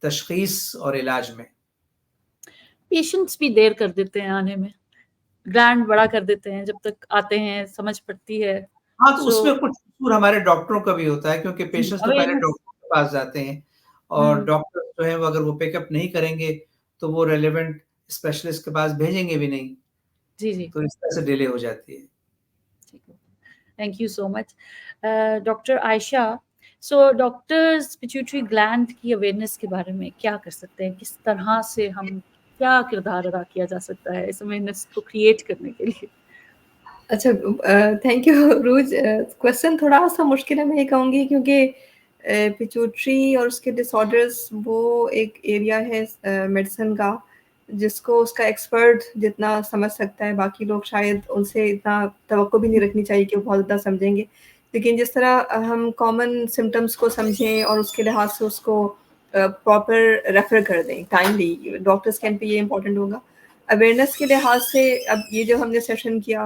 तशख़ीस और इलाज में। पेशेंट्स भी देर कर देते हैं आने में, ग्लैंड बड़ा कर देते हैं जब तक आते हैं, समझ पड़ती है। हाँ, तो सो उसमें कुछ कसूर हमारे डॉक्टरों का भी होता है क्योंकि जी, पेशेंट्स तो पहले अवेयरनेस। डॉक्टर के पास जाते हैं और हुँ, डॉक्टर जो है वो अगर वो पिकअप नहीं करेंगे, तो वो रेलेवेंट स्पेशलिस्ट के पास भेजेंगे भी नहीं, जी, जी। तो इस तरह से डिले हो जाती है। ठीक है। Thank you so much. Doctor Ayesha, so doctors pituitary gland की अवेयरनेस के बारे में क्या कर सकते हैं? किस तरह से हम क्या किरदार अदा किया जा सकता है इस अवेयरनेस को क्रिएट करने के लिए? अच्छा, थैंक यू रूज। क्वेश्चन थोड़ा-सा मुश्किल है, मैं ये कहूँगी, क्योंकि पिट्यूटरी और उसके डिसऑर्डर्स वो एक एरिया है मेडिसिन का, जिसको उसका एक्सपर्ट जितना समझ सकता है, बाकी लोग शायद उनसे इतना तवक्को भी नहीं रखनी चाहिए कि वो बहुत ज़्यादा समझेंगे। लेकिन जिस तरह हम कॉमन सिम्पटम्स को समझें और उसके लिहाज से उसको प्रॉपर रेफ़र कर दें टाइमली, डॉक्टर्स कैंप पे ये इम्पोर्टेंट होगा। अवेयरनेस के लिहाज से अब ये जो हमने सेशन किया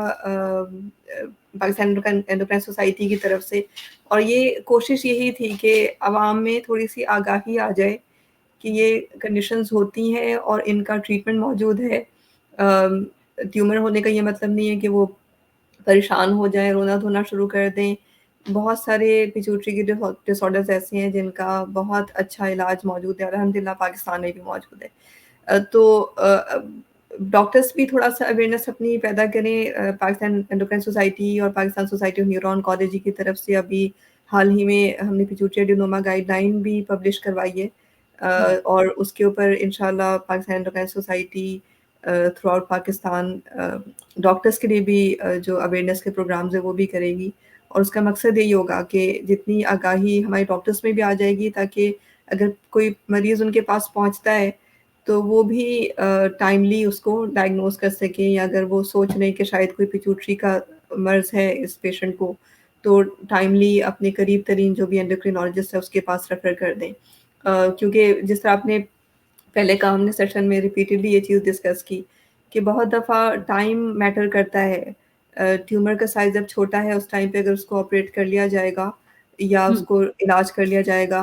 पाकिस्तान एंडोक्राइन सोसाइटी की तरफ से, और ये कोशिश यही थी कि आवाम में थोड़ी-सी आगाही आ जाए कि ये कंडीशंस होती हैं और इनका ट्रीटमेंट मौजूद है। ट्यूमर होने का ये मतलब नहीं है कि वो परेशान हो जाएँ, रोना-धोना शुरू कर दें। बहुत सारे पिट्यूटरी के डिसऑर्डर्स ऐसे हैं जिनका बहुत अच्छा इलाज मौजूद है, अल्हम्दुलिल्लाह पाकिस्तान में भी मौजूद है। डॉक्टर्स भी थोड़ा-सा अवेयरनेस अपनी पैदा करें। पाकिस्तान एंडोक्राइन सोसाइटी और Pakistan society of neuro oncology की तरफ से अभी हाल ही में हमने पिट्यूटरी एडेनोमा गाइडलाइन भी पब्लिश करवाई है। और उसके ऊपर इंशाल्लाह Pakistan endocrine society through out Pakistan doctors के लिए भी जो अवेयरनेस के प्रोग्राम्स हैं वो भी करेगी, और उसका मकसद यही होगा कि जितनी आगाही हमारे डॉक्टर्स में भी आ जाएगी, ताकि अगर कोई मरीज़ उनके पास पहुँचता है तो वो भी टाइमली उसको डायग्नोज़ कर सकें, या अगर वो सोच लें कि शायद कोई पिट्यूटरी का मर्ज़ है इस पेशेंट को, तो टाइमली अपने करीब तरीन जो भी एंडोक्रिनोलॉजिस्ट है उसके पास रेफ़र कर दें। क्योंकि जिस तरह आपने पहले का हमने सेशन में रिपीटेडली ये चीज़ डिस्कस की कि बहुत दफ़ा टाइम मैटर करता है। ट्यूमर का साइज़ जब छोटा है उस टाइम पे अगर उसको ऑपरेट कर लिया जाएगा या उसको इलाज कर लिया जाएगा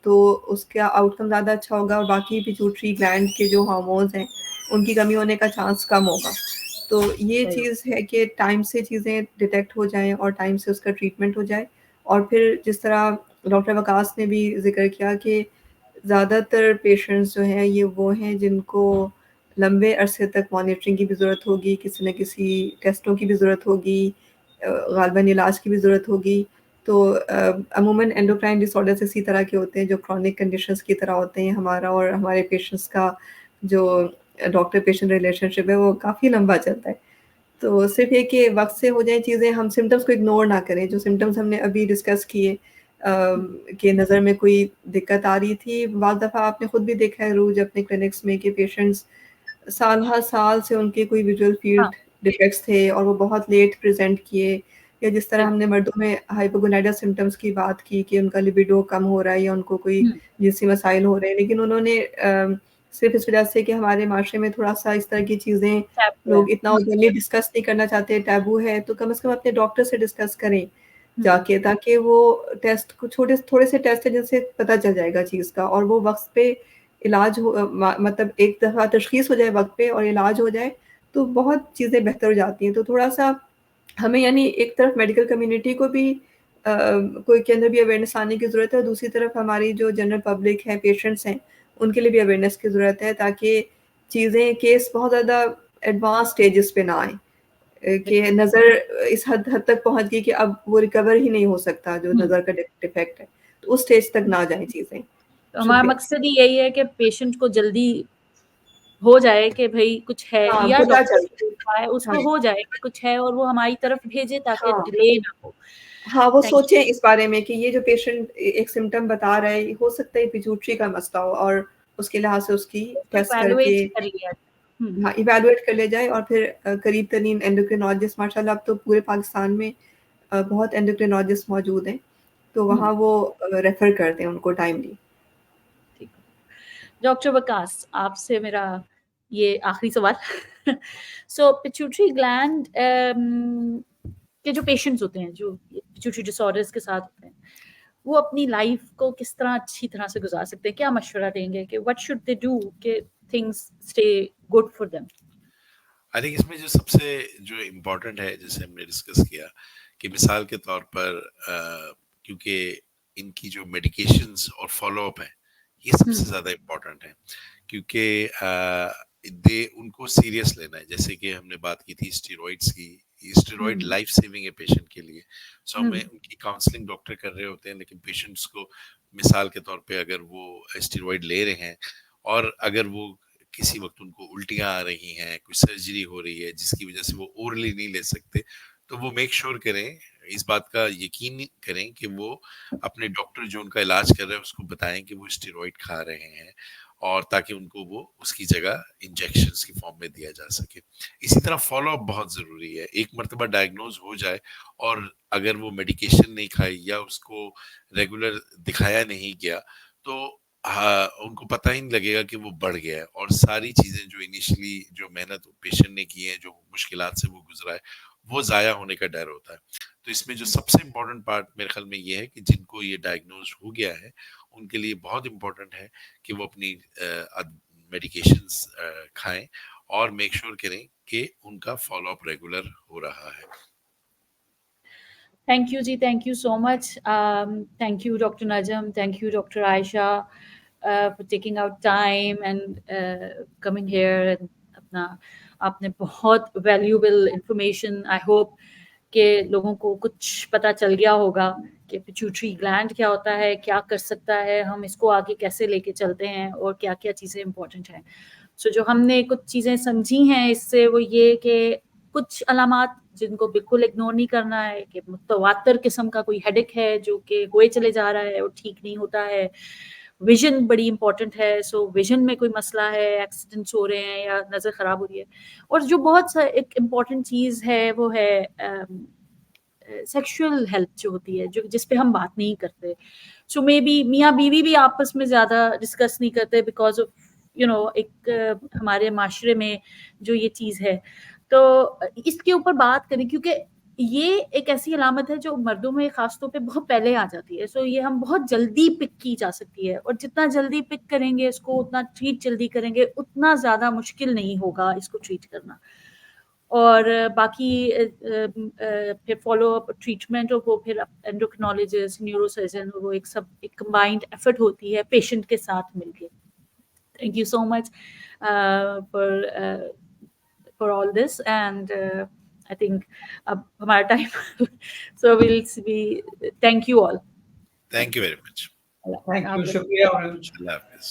तो उसका आउटकम ज़्यादा अच्छा होगा और बाकी पिट्यूटरी ग्लैंड के जो हार्मोन्स हैं उनकी कमी होने का चांस कम होगा। तो ये चीज़ है कि टाइम से चीज़ें डिटेक्ट हो जाएँ और टाइम से उसका ट्रीटमेंट हो जाए। और फिर जिस तरह डॉक्टर वकास ने भी ज़िक्र किया कि ज़्यादातर पेशेंट्स जो हैं ये वो हैं जिनको लंबे अरसे तक मॉनिटरिंग की भी ज़रूरत होगी, किसी न किसी टेस्टों की भी ज़रूरत होगी, ग़ालिबन इलाज की भी ज़रूरत होगी। तो अमूमन एंडोक्राइन डिसऑर्डर्स इसी तरह के होते हैं जो क्रॉनिक कंडीशंस की तरह होते हैं। हमारा और हमारे पेशेंट्स का जो डॉक्टर पेशेंट रिलेशनशिप है वो काफ़ी लंबा चलता है। तो सिर्फ़ ये कि वक़्त से हो जाए चीज़ें, हम सिम्पटम्स को इग्नोर ना करें। जो सिम्पटम्स हमने अभी डिस्कस किए कि नज़र में कोई दिक्कत आ रही थी, बाद दफ़ा आपने खुद भी देखा है रोज़ अपने क्लिनिक्स में कि पेशेंट्स साल हर साल से उनके कोई विजुअल फील्ड डिफेक्ट्स थे और वो बहुत लेट प्रेज़ेंट किए। या जिस तरह हमने मर्दों में हाइपोगोनाइडल सिम्पटम्स की बात की कि उनका लिबिडो कम हो रहा है या उनको कोई जिनसी मसाइल हो रहे हैं, लेकिन उन्होंने सिर्फ़ इस वजह से कि हमारे माशरे में थोड़ा-सा इस तरह की चीज़ें लोग इतना ओपनली डिस्कस नहीं करना चाहते, टैबू है, तो कम से कम अपने डॉक्टर से डिस्कस करें जाके, ताकि वो टेस्ट को थोड़े से टेस्ट है जिनसे पता चल जाएगा चीज़ का और वो वक़्त पे इलाज हो मतलब एक दफ़ा तशख़ीस हो जाए वक़्त पे और इलाज हो जाए, तो बहुत चीज़ें बेहतर हो जाती हैं। तो थोड़ा-सा हमें यानी एक तरफ मेडिकल कम्युनिटी को भी कोई के अंदर भी अवेयरनेस आने की ज़रूरत है और दूसरी तरफ हमारी जो जनरल पब्लिक है, पेशेंट्स हैं, उनके लिए भी अवेयरनेस की ज़रूरत है ताकि चीज़ें केस बहुत ज़्यादा एडवांस स्टेजेस पे ना आएँ। कि नज़र इस हद तक पहुँच गई कि अब वो रिकवर ही नहीं हो सकता जो नज़र का डिफेक्ट है। तो उस स्टेज तक ना जाएँ चीज़ें। तो हमारा मकसद ही यही है कि पेशेंट को जल्दी हो जाए कि भई कुछ है या पता डॉक्टर चल को दिखाए, उसको हो जाए कि कुछ है और वो हमारी तरफ भेजे ताकि हाँ। डिले ना हो। हाँ, वो थैंक यू। सोचें इस बारे में कि ये जो पेशेंट एक सिम्पटम बता रहा है, हो सकता है पिट्यूटरी का मसला हो और उसके लिहाज से उसकी टेस्ट करके इवैल्यूएट कर लिया जाए। हाँ, इवैल्यूएट कर लिया जाए और फिर करीब तरीन एंडोक्रिनोलॉजिस्ट माशाल्लाह अब तो पूरे पाकिस्तान में बहुत एंडोक्रिनोलॉजिस्ट मौजूद हैं, तो वहाँ वो रेफ़र करते हैं उनको टाइमली। ठीक है। डॉक्टर वकास, आपसे मेरा ये आखिरी सवाल सो पिट्यूटरी ग्लैंड के जो पेशेंट्स होते हैं, जो पिट्यूटरी डिसऑर्डर्स के साथ होते हैं, वो अपनी लाइफ को किस तरह अच्छी तरह से गुजार सकते हैं? क्या मशवरा देंगे कि व्हाट शुड दे डू कि things stay good for them? I think इसमें जो सबसे जो इम्पोर्टेंट है, जैसे हमने डिस्कस किया कि मिसाल के तौर पर क्योंकि इनकी जो मेडिकेशंस और फॉलो अप है ये सबसे ज़्यादा इम्पोर्टेंट है, क्योंकि दे उनको सीरियस लेना है। जैसे कि हमने बात की थी स्टेरॉइड्स की, स्टेरॉइड लाइफ सेविंग है पेशेंट के लिए। सो हमें उनकी काउंसलिंग डॉक्टर कर रहे होते हैं, लेकिन पेशेंट्स को मिसाल के तौर पे अगर वो स्टेरॉइड ले रहे हैं और अगर वो किसी वक्त उनको उल्टियां आ रही हैं, कोई सर्जरी हो रही है जिसकी वजह से वो ओरली नहीं ले सकते, तो वो मेक श्योर करें, इस बात का यकीन करें कि वो अपने डॉक्टर जो उनका इलाज कर रहे हैं उसको बताएं कि वो स्टेरॉइड खा रहे हैं, और ताकि उनको वो उसकी जगह इंजेक्शंस की फॉर्म में दिया जा सके। इसी तरह फॉलो अप बहुत ज़रूरी है। एक मर्तबा डायग्नोज हो जाए और अगर वो मेडिकेशन नहीं खाई या उसको रेगुलर दिखाया नहीं गया, तो हाँ, उनको पता ही नहीं लगेगा कि वो बढ़ गया है, और सारी चीज़ें जो इनिशियली जो मेहनत पेशेंट ने की है, जो मुश्किलात से वो गुजरा है, वो ज़ाया होने का डर होता है। तो इसमें जो सबसे इम्पोर्टेंट पार्ट मेरे ख्याल में ये है कि जिनको ये डायग्नोज हो गया है, उनके लिए बहुत इम्पोर्टेंट है कि वो अपनी मेडिकेशंस खाएं और मेक श्योर करें कि उनका फॉलो अप रेगुलर हो रहा है। Thank you, Ji. Thank you so much. Thank you, Dr. Najam. Thank you, Dr. Aisha, for taking out time and coming here. And अपना आपने बहुत valuable information. I hope कि लोगों को कुछ पता चल गया होगा कि पिट्यूटरी ग्लैंड क्या होता है, क्या कर सकता है, हम इसको आगे कैसे लेके चलते हैं और क्या-क्या चीज़ें इम्पोर्टेंट हैं। सो जो हमने कुछ चीज़ें समझी हैं इससे, वो ये कि कुछ अलामात जिनको बिल्कुल इग्नोर नहीं करना है कि मुतवातर किस्म का कोई हेडेक है जो कि होए चले जा रहा है और ठीक नहीं होता है। विज़न बड़ी इम्पोर्टेंट है, सो विज़न में कोई मसला है, एक्सीडेंट्स हो रहे हैं या नज़र ख़राब हो रही है। और जो बहुत सा एक इम्पोर्टेंट चीज़ है वो है सेक्सुअल हेल्थ जो होती है, जो जिस पे हम बात नहीं करते. सो मे बी मियाँ बीवी भी आपस में ज़्यादा डिस्कस नहीं करते बिकॉज ऑफ एक हमारे माशरे में जो ये चीज़ है. तो इसके ऊपर बात करें, क्योंकि ये एक ऐसी अलामत है जो मर्दों में खास तौर पे बहुत पहले आ जाती है. सो ये हम बहुत जल्दी पिक की जा सकती है, और जितना जल्दी पिक करेंगे इसको, उतना ट्रीट जल्दी करेंगे, उतना ज़्यादा मुश्किल नहीं होगा इसको ट्रीट करना. और बाकी फिर फॉलो अप ट्रीटमेंट, और वो फिर एंडोक्रिनोलॉजिस्ट, न्यूरोसर्जन, वो एक सब एक कंबाइंड एफर्ट होती है पेशेंट के साथ मिलके. Thank you so much for all this, and I think अब हमारा time so we'll be, thank you all. Thank you very much. Thank you, शुक्रिया अरूज. Allah Hafiz.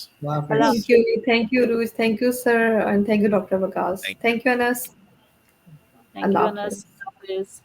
Thank you Ruj, thank you sir, and thank you Dr. Waqas. Thank you Anas. Thank you, Allah Anas. Hafiz.